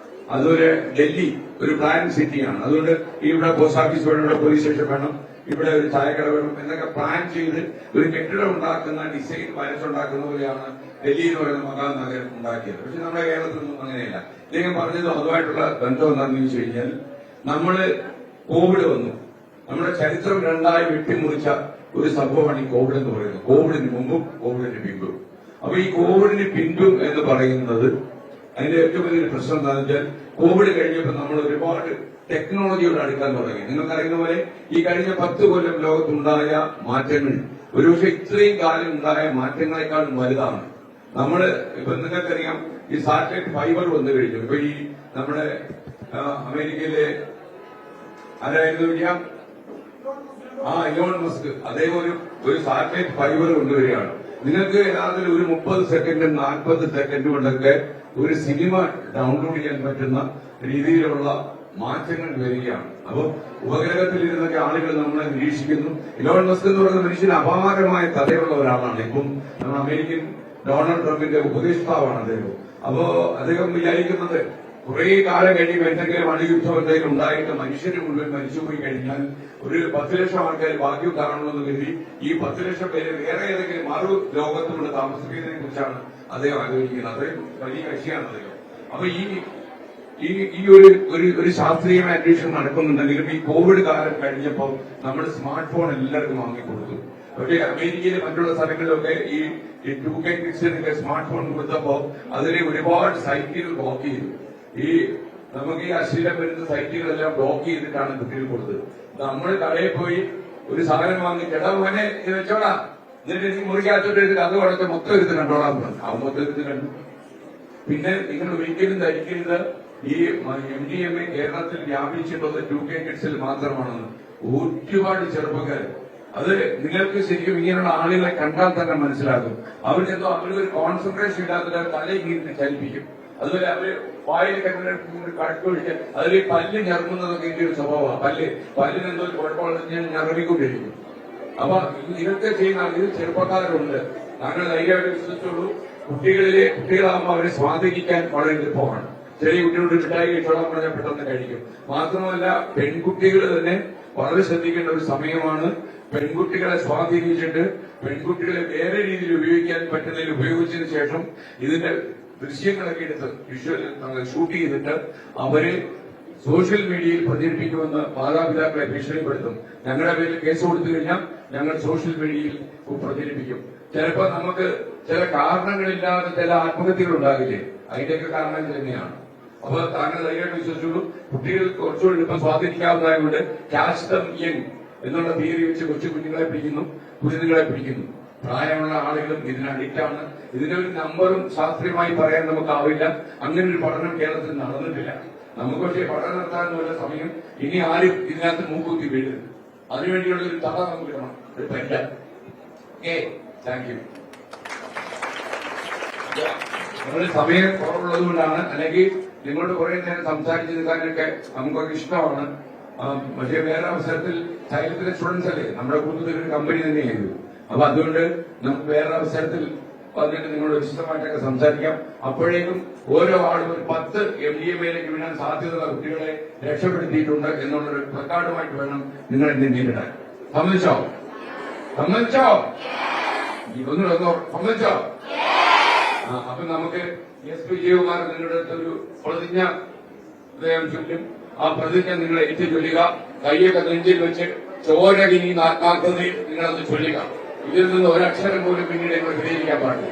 അതുപോലെ ഡൽഹി ഒരു പ്ലാൻ സിറ്റിയാണ്. അതുകൊണ്ട് ഇവിടെ പോസ്റ്റ് ഓഫീസ് വേണം, ഇവിടെ പോലീസ് സ്റ്റേഷൻ വേണം, ഇവിടെ ഒരു ചായക്കട വേണം എന്നൊക്കെ പ്ലാൻ ചെയ്ത് ഒരു കെട്ടിടം ഉണ്ടാക്കുന്ന ഡിസൈൻ വരച്ചുണ്ടാക്കുന്ന പോലെയാണ് ഡൽഹി എന്ന് പറയുന്ന മഹാനഗരം ഉണ്ടാക്കിയത്. പക്ഷെ നമ്മുടെ കേരളത്തിലൊന്നും അങ്ങനെയല്ല. ഇദ്ദേഹം പറഞ്ഞത് അതുമായിട്ടുള്ള ബന്ധം എന്താണെന്ന് ചോദിച്ചു കഴിഞ്ഞാൽ, നമ്മള് കോവിഡ് വന്നു. നമ്മുടെ ചരിത്രം രണ്ടായി വെട്ടിമുറിച്ച ഒരു സംഭവമാണ് ഈ കോവിഡ് എന്ന് പറയുന്നത്. കോവിഡിന് മുമ്പും കോവിഡിന് പിമ്പും. അപ്പൊ ഈ കോവിഡിന് പിമ്പും എന്ന് പറയുന്നത് അതിന്റെ ഏറ്റവും വലിയൊരു പ്രശ്നം എന്താണെന്ന് വെച്ചാൽ കോവിഡ് കഴിഞ്ഞപ്പോൾ നമ്മൾ ഒരുപാട് ടെക്നോളജിയോട് അടുക്കാൻ തുടങ്ങി. നിങ്ങൾക്കറിയുന്ന പോലെ ഈ കഴിഞ്ഞ 10 കൊല്ലം ലോകത്തുണ്ടായ മാറ്റങ്ങൾ ഒരുപക്ഷെ ഇത്രയും കാലം ഉണ്ടായ മാറ്റങ്ങളെക്കാളും വലുതാണ്. നമ്മള് ഇപ്പൊ നിങ്ങൾക്കറിയാം ഈ സാറ്റലൈറ്റ് ഫൈബർ വന്നു കഴിഞ്ഞു. ഇപ്പൊ ഈ നമ്മുടെ അമേരിക്കയിലെ ആരായിരുന്നു ഇലോൺ മസ്ക് അദ്ദേഹം ഒരു സാറ്റലൈറ്റ് ഫൈബർ കൊണ്ടുവരികയാണ്. നിങ്ങൾക്ക് യഥാർത്ഥത്തിൽ ഒരു 30 സെക്കൻഡും 40 സെക്കൻഡും കൊണ്ടൊക്കെ ഒരു സിനിമ ഡൗൺലോഡ് ചെയ്യാൻ പറ്റുന്ന രീതിയിലുള്ള മാറ്റങ്ങൾ വരികയാണ്. അപ്പൊ ഉപഗ്രഹത്തിലിരുന്നൊക്കെ ആളുകൾ നമ്മളെ നിരീക്ഷിക്കുന്നു. ഇലോൺ മസ്ക് എന്ന് പറയുന്ന മനുഷ്യന് അപാരമായ കഥയുള്ള ഒരാളാണ്. ഇപ്പം നമ്മൾ അമേരിക്കൻ ഡൊണാൾഡ് ട്രംപിന്റെ ഉപദേഷ്ടാവാണ് അദ്ദേഹം. അപ്പോ അദ്ദേഹം വിചാരിക്കുന്നത് കുറെ കാലം കഴിയുമ്പോൾ എന്തെങ്കിലും അണുയുദ്ധം എന്തെങ്കിലും ഉണ്ടായിട്ട് മനുഷ്യന് മുഴുവൻ മരിച്ചുപോയി കഴിഞ്ഞാൽ ഒരു 10 ലക്ഷം ആൾക്കാർ ഭാഗ്യം കാണണമെന്ന് കരുതി ഈ 10 ലക്ഷം പേര് വേറെ ഏതെങ്കിലും മറു ലോകത്തുകൊണ്ട് താമസിക്കുന്നതിനെ കുറിച്ചാണ് അദ്ദേഹം ആലോചിക്കുന്നത്. അത്രയും വലിയ കക്ഷിയാണ് അദ്ദേഹം. അപ്പൊ ഈ ഒരു ശാസ്ത്രീയമായ അന്വേഷണം നടക്കുന്നുണ്ടെങ്കിലും ഈ കോവിഡ് കാലം കഴിഞ്ഞപ്പോൾ നമ്മൾ സ്മാർട്ട് ഫോൺ എല്ലാവർക്കും വാങ്ങിക്കൊടുത്തു. പക്ഷേ അമേരിക്കയിലെ മറ്റുള്ള സ്ഥലങ്ങളിലൊക്കെ ഈ 2K കിഡ്സിനൊക്കെ സ്മാർട്ട് ഫോൺ കൊടുത്തപ്പോ അതിലെ ഒരുപാട് സൈറ്റുകൾ ബ്ലോക്ക് ചെയ്തു. നമുക്ക് ഈ അശ്ലീലം വരുന്ന സൈറ്റുകളെല്ലാം ബ്ലോക്ക് ചെയ്തിട്ടാണ് കുട്ടികൾ കൊടുത്തത്. നമ്മൾ കടയിൽ പോയി ഒരു സാധനം വാങ്ങി ചേട്ടാ മോനെ ഇത് വെച്ചോടാ, എന്നിട്ട് നീ മുറിക്കകത്തോട്ട് എടുത്ത് അത് വളർത്ത് മൊത്തം എടുത്ത് കണ്ടോളാൻ പറഞ്ഞു. ആ മൊത്തം എടുത്ത് കണ്ടു. പിന്നെ നിങ്ങൾ ഒരിക്കലും ധരിക്കരുത് ഈ MDMA കേരളത്തിൽ വ്യാപിച്ചിട്ടുള്ളത് 2K കിഡ്സിൽ മാത്രമാണെന്ന്. ഒരുപാട് ചെറുപ്പക്കാർ അത് നിങ്ങൾക്ക് ശരിക്കും ഇങ്ങനെയുള്ള ആളുകളെ കണ്ടാൽ തന്നെ മനസ്സിലാകും. അവരെന്തോ അവരൊരു കോൺസെൻട്രേഷൻ ഇല്ലാത്ത തല ഇങ്ങനെ ചലിപ്പിക്കും. അതുപോലെ അവര് വായിൽ കടക്കൊഴിച്ച് അതിൽ പല്ല് ഞറുന്നതൊക്കെ ഇതിന്റെ ഒരു സ്വഭാവമാണ്. പല്ലിനെന്തോ ഒരു കുഴപ്പമുള്ള ഞറവിക്കൊണ്ടിരിക്കും. അപ്പൊ ഇതൊക്കെ ചെയ്യുന്ന ഇത് ചെറുപ്പക്കാരുണ്ട്. താങ്കൾ ധൈര്യമായിട്ട് വിശ്വസിച്ചുള്ളൂ. കുട്ടികളാകുമ്പോൾ അവരെ സ്വാധീനിക്കാൻ വളരെ എളുപ്പമാണ്. ചെറിയ കുട്ടികളുടെ മിഠായി കഴിച്ചോളാൻ പറഞ്ഞാൽ പെട്ടെന്ന് കഴിക്കും. മാത്രമല്ല പെൺകുട്ടികൾ തന്നെ വളരെ ശ്രദ്ധിക്കേണ്ട ഒരു സമയമാണ്. പെൺകുട്ടികളെ സ്വാധീനിച്ചിട്ട് പെൺകുട്ടികളെ വേറെ രീതിയിൽ ഉപയോഗിക്കാൻ പറ്റുന്നതിൽ ഉപയോഗിച്ചതിന് ശേഷം ഇതിന്റെ ദൃശ്യങ്ങളൊക്കെ എടുത്ത് ഷൂട്ട് ചെയ്തിട്ട് അവരെ സോഷ്യൽ മീഡിയയിൽ പ്രചരിപ്പിക്കുമെന്ന് മാതാപിതാക്കളെ ഭീഷണിപ്പെടുത്തും. ഞങ്ങളുടെ പേരിൽ കേസ് കൊടുത്തു കഴിഞ്ഞാൽ ഞങ്ങൾ സോഷ്യൽ മീഡിയയിൽ പ്രചരിപ്പിക്കും. ചിലപ്പോൾ നമുക്ക് ചില കാരണങ്ങളില്ലാതെ ചില ആത്മഹത്യകൾ ഉണ്ടാകില്ലേ, അതിന്റെയൊക്കെ കാരണം തന്നെയാണ്. അപ്പൊ താങ്കൾ ധൈര്യമായിട്ട് വിശ്വസിച്ചുള്ളൂ. കുട്ടികൾക്ക് കുറച്ചുകൂടി ഇപ്പം സ്വാധീനിക്കാവുന്നതായതുകൊണ്ട് ക്യാച്ച് ദം യങ് എന്നുള്ള തീയതി വെച്ച് കുഞ്ഞുങ്ങളെ പിടിക്കുന്നു, കുരുന്നുകളെ പിടിക്കുന്നു. പ്രായമുള്ള ആളുകളും ഇതിന് അഡിക്റ്റാണ്. ഇതിന്റെ ഒരു നമ്പറും ശാസ്ത്രീയമായി പറയാൻ നമുക്കാവില്ല. അങ്ങനെ ഒരു പഠനം കേരളത്തിൽ നടന്നിട്ടില്ല. നമുക്ക് പക്ഷേ പഠനം നടത്താനുള്ള സമയം ഇനി ആരും ഇതിനകത്ത് മൂക്കുത്തി വീഴരുത്. അതിനുവേണ്ടിയുള്ള ഒരു തട നമുക്ക് കിട്ടണം, ഒരു പെറ്റ. Thank you. നമ്മുടെ സമയം കുറവുള്ളത് കൊണ്ടാണ്, അല്ലെങ്കിൽ നിങ്ങളോട് കുറെ നേരം സംസാരിച്ചു നിൽക്കാനൊക്കെ നമുക്കൊക്കെ ഇഷ്ടമാണ്. പക്ഷേ വേറെ അവസരത്തിൽ സൈലത്തിലെ സ്റ്റുഡൻസ് അല്ലേ, നമ്മുടെ കൂട്ടത്തിൽ ഒരു കമ്പനി തന്നെയായിരുന്നു. അപ്പൊ അതുകൊണ്ട് നമുക്ക് വേറെ അവസരത്തിൽ വന്നിട്ട് നിങ്ങളോട് വിശദമായിട്ടൊക്കെ സംസാരിക്കാം. അപ്പോഴേക്കും ഓരോ ആളും ഒരു 10 MDMAയിലേക്ക് വീഴാൻ സാധ്യതയുള്ള കുട്ടികളെ രക്ഷപ്പെടുത്തിയിട്ടുണ്ട് എന്നുള്ളൊരു പ്ലക്കാർഡുമായിട്ട് വേണം നിങ്ങൾ എന്നെ നേരിടാൻ. സമ്മതിച്ചോ? സമ്മതിച്ചോ? സമ്മതിച്ചോ? അപ്പൊ നമുക്ക് SP വിജയകുമാർ നിങ്ങളുടെ അടുത്തൊരു പ്രതിജ്ഞ അദ്ദേഹം ചൊല്ലും. ആ പ്രതിജ്ഞ നിങ്ങൾ ഏറ്റു ചൊല്ലുക. കൈയൊക്കെ നെഞ്ചിൽ വെച്ച് ചോരകിനി ആത്മാർത്ഥതയിൽ നിങ്ങളത് ചൊല്ലുക. ഇതിൽ നിന്ന് ഒരക്ഷരം പോലും പിന്നീട് നിങ്ങൾ വിലയിരിക്കാൻ പാടില്ല.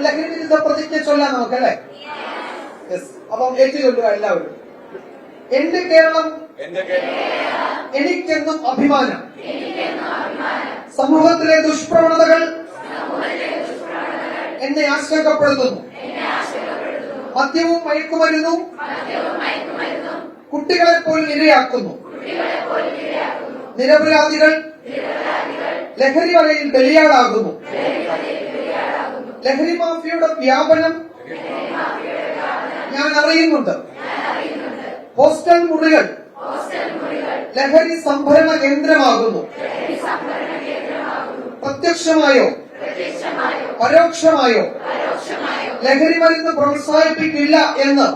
ലഹരി വിരുദ്ധ പ്രതിജ്ഞ ചൊല്ലാൻ നമുക്കല്ലേ? അപ്പം ഏറ്റു ചൊല്ലുക എല്ലാവരും. എന്റെ കേരളം എനിക്കെന്നും അഭിമാനം. സമൂഹത്തിലെ ദുഷ്പ്രവണതകൾ എന്നെ ആശങ്കപ്പെടുത്തുന്നു. മദ്യവും മയക്കുമരുന്നും കുട്ടികളെ പോലും ഇരയാക്കുന്നു. നിരപരാധികൾ ലഹരി വലയിൽ ബലിയാടാകുന്നു. ലഹരി മാഫിയയുടെ വ്യാപനം ഞാൻ അറിയുന്നുണ്ട്. ഹോസ്റ്റൽ മുറികൾ ലഹരി സംഭരണ കേന്ദ്രമാകുന്നു. പ്രത്യക്ഷമായോ പരോക്ഷമായോ ലഹരി മരുന്ന് പ്രോത്സാഹിപ്പിക്കില്ല എന്ന്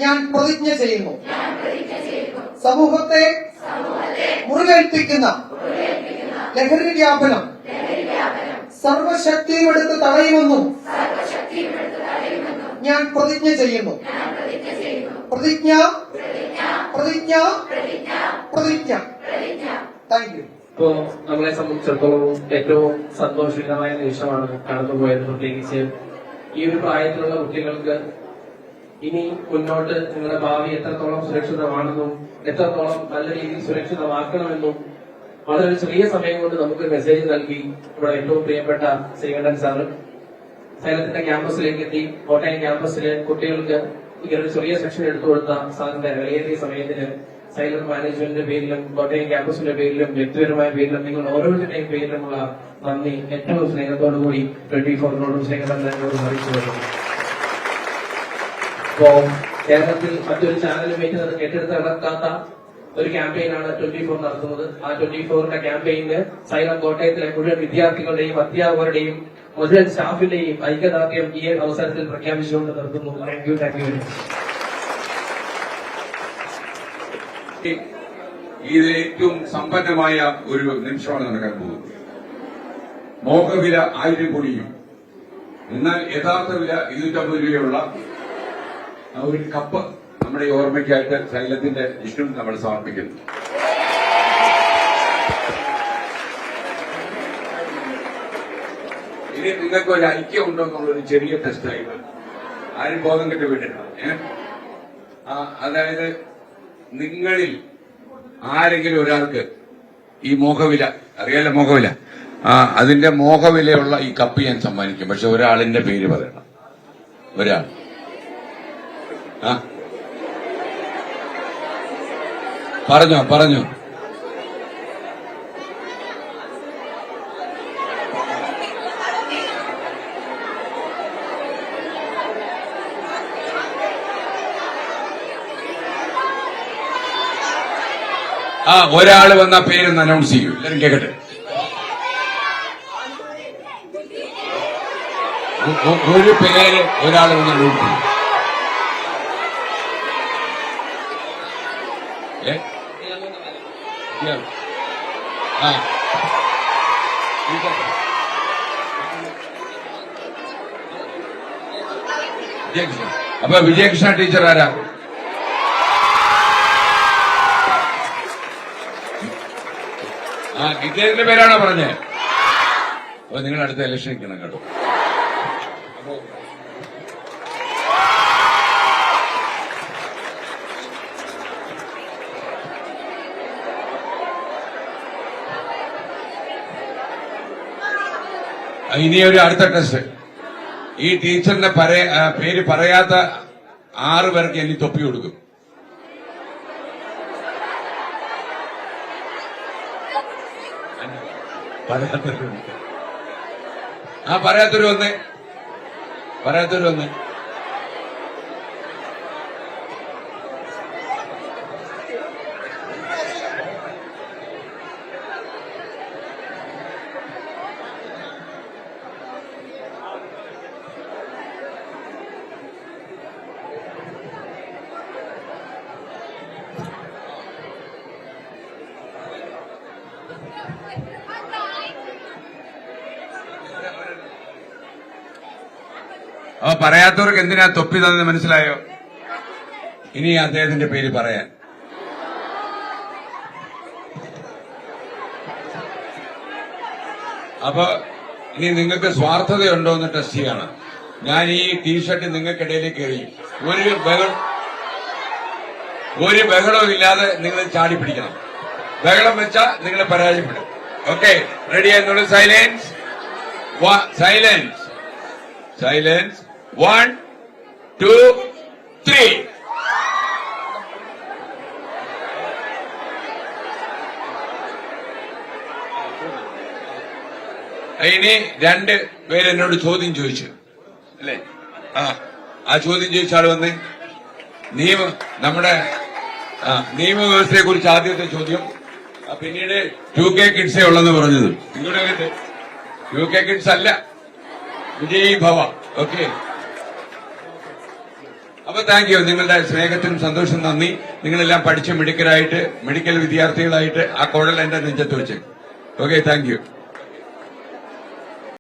ഞാൻ പ്രതിജ്ഞ ചെയ്യുന്നു. സമൂഹത്തെ മുറിവേൽപ്പിക്കുന്ന ലഹരി വ്യാപനം സർവശക്തിയും എടുത്ത് തടയുമെന്നും ഞാൻ പ്രതിജ്ഞ ചെയ്യുന്നു. പ്രതിജ്ഞ പ്രതിജ്ഞ പ്രതിജ്ഞ. Thank you. ഇപ്പോ നമ്മളെ സംബന്ധിച്ചിടത്തോളം ഏറ്റവും സന്തോഷകരമായ നിമിഷമാണ് കടന്നുപോയത്. പ്രത്യേകിച്ച് ഈ ഒരു പ്രായത്തിലുള്ള കുട്ടികൾക്ക് ഇനി മുന്നോട്ട് നിങ്ങളുടെ ഭാവി എത്രത്തോളം സുരക്ഷിതമാണെന്നും എത്രത്തോളം നല്ല രീതിയിൽ സുരക്ഷിതമാക്കണമെന്നും വളരെ ചെറിയ സമയം കൊണ്ട് നമുക്ക് മെസ്സേജ് നൽകി ഇവിടെ ഏറ്റവും പ്രിയപ്പെട്ട ശ്രീകണ്ഠൻ സാറ് സൈലത്തിന്റെ ക്യാമ്പസിലേക്ക് എത്തി. കോട്ടയം ക്യാമ്പസിലെ കുട്ടികൾക്ക് ഇങ്ങനൊരു ചെറിയ സെക്ഷൻ എടുത്തു കൊടുത്ത സാറിന്റെ വിലയേറിയ സമയത്തിന് സൈലന്റ് മാനേജ്മെന്റിന്റെ പേരിലും കോട്ടയം ക്യാമ്പസിന്റെ പേരിലും വ്യക്തിപരമായ പേരിലും നിങ്ങൾ ഓരോരുത്തരുടെയും പേരിലുമുള്ള നന്ദി ഏറ്റവും സ്നേഹത്തോടുകൂടി 24-നോടും ശ്രീകണ്ഠനോടും അറിയിച്ചു വരുന്നു. അപ്പോ കേരളത്തിൽ മറ്റൊരു ചാനലും ഏറ്റെടുത്ത് നടക്കാത്ത ഒരു ക്യാമ്പയിനാണ് 24 നടത്തുന്നത്. ആ 24ന്റെ ക്യാമ്പയിന് സൈലം കോട്ടയത്തിലെ മുഴുവൻ വിദ്യാർത്ഥികളുടെയും അധ്യാപകരുടെയും മുഴുവൻ സ്റ്റാഫിന്റെയും ഐക്യദാർഢ്യം ഈ അവസരത്തിൽ പ്രഖ്യാപിച്ചുകൊണ്ട് നിർത്തുന്നു. Thank you very much. ഇത് ഏറ്റവും സമ്പന്നമായ ഒരു നിമിഷമാണ് നടക്കാൻ പോകുന്നത്. മോഹവില 1000 കോടിയും എന്നാൽ യഥാർത്ഥ വില 250 രൂപയുള്ള ഒരു കപ്പ് നമ്മുടെ ഈ ഓർമ്മയ്ക്കായിട്ട് സൈലത്തിന്റെ ചുറ്റും നമ്മൾ സമർപ്പിക്കുന്നു. ഇനി നിങ്ങൾക്ക് ഒരു ഐക്യം ഉണ്ടോ എന്നുള്ളൊരു ചെറിയ ടെസ്റ്റായിട്ട് ആരും ബോധം കെട്ട് വീട്ടില്ല. അതായത് നിങ്ങളിൽ ആരെങ്കിലും ഒരാൾക്ക് ഈ മോഹവില അറിയാലോ, മോഹവില അതിന്റെ മോഹവിലയുള്ള ഈ കപ്പ് ഞാൻ സമ്മാനിക്കും. പക്ഷെ ഒരാളിന്റെ പേര് പറയണം. ഒരാൾ പറഞ്ഞോ ഒരാള് വന്ന പേരൊന്ന് അനൗൺസ് ചെയ്യൂ. എല്ലാരും കേക്കട്ടെ. ഒരു പേര് ഒരാൾ വന്ന് അനൗൺസ് ചെയ്യും. അപ്പൊ വിജയകൃഷ്ണ ടീച്ചർ ആരാ? ഗിറ്റേറിന്റെ പേരാണോ പറഞ്ഞേ? അപ്പൊ നിങ്ങൾ അടുത്ത ഇലക്ഷൻ നിൽക്കണം കേട്ടോ. ഇനി ഒരു അടുത്ത ടെസ്റ്റ്. ഈ ടീച്ചറിന്റെ പേര് പറയാത്ത 6 പേർക്ക് ഇനി തൊപ്പി കൊടുക്കും. പറയാത്തൊരു വന്ന് പറയാത്തവർക്ക് എന്തിനാ തൊപ്പി തന്നെ മനസ്സിലായോ? ഇനി അദ്ദേഹത്തിന്റെ പേര് പറയാൻ. അപ്പൊ ഇനി നിങ്ങൾക്ക് സ്വാർത്ഥതയുണ്ടോ എന്ന് ടെസ്റ്റ് ചെയ്യണം. ഞാൻ ഈ ടീഷർട്ട് നിങ്ങൾക്കിടയിലേക്ക് എറിയും. ഒരു ബഹളവും ഇല്ലാതെ നിങ്ങൾ ചാടി പിടിക്കണം. ബഹളം വെച്ചാൽ നിങ്ങൾ പരാജയപ്പെടും. ഓക്കെ, റെഡി ആയിരുന്നുള്ളൂ. സൈലൻസ്. 1, 2, 3. ഇനി 2 പേര് എന്നോട് ചോദ്യം ചോദിച്ചു അല്ലേ? ആ ചോദ്യം ചോദിച്ച ആള് വന്ന് നമ്മുടെ നിയമവ്യവസ്ഥയെ കുറിച്ച് ആദ്യത്തെ ചോദ്യം. പിന്നീട് 2K കിഡ്സേ ഉള്ളെന്ന് പറഞ്ഞത്. നിങ്ങളുടെ 2K കിഡ്സ് അല്ല, വിജയ് ഭവ. ഓക്കെ, അപ്പൊ താങ്ക് യു. നിങ്ങളുടെ സ്നേഹത്തിനും സന്തോഷം നന്ദി. നിങ്ങളെല്ലാം പഠിച്ച മിടുക്കരായിട്ട് മെഡിക്കൽ വിദ്യാർത്ഥികളായിട്ട് ആ കുഴൽ എന്റെ നെഞ്ചത്ത് വെച്ച്. Okay, thank you.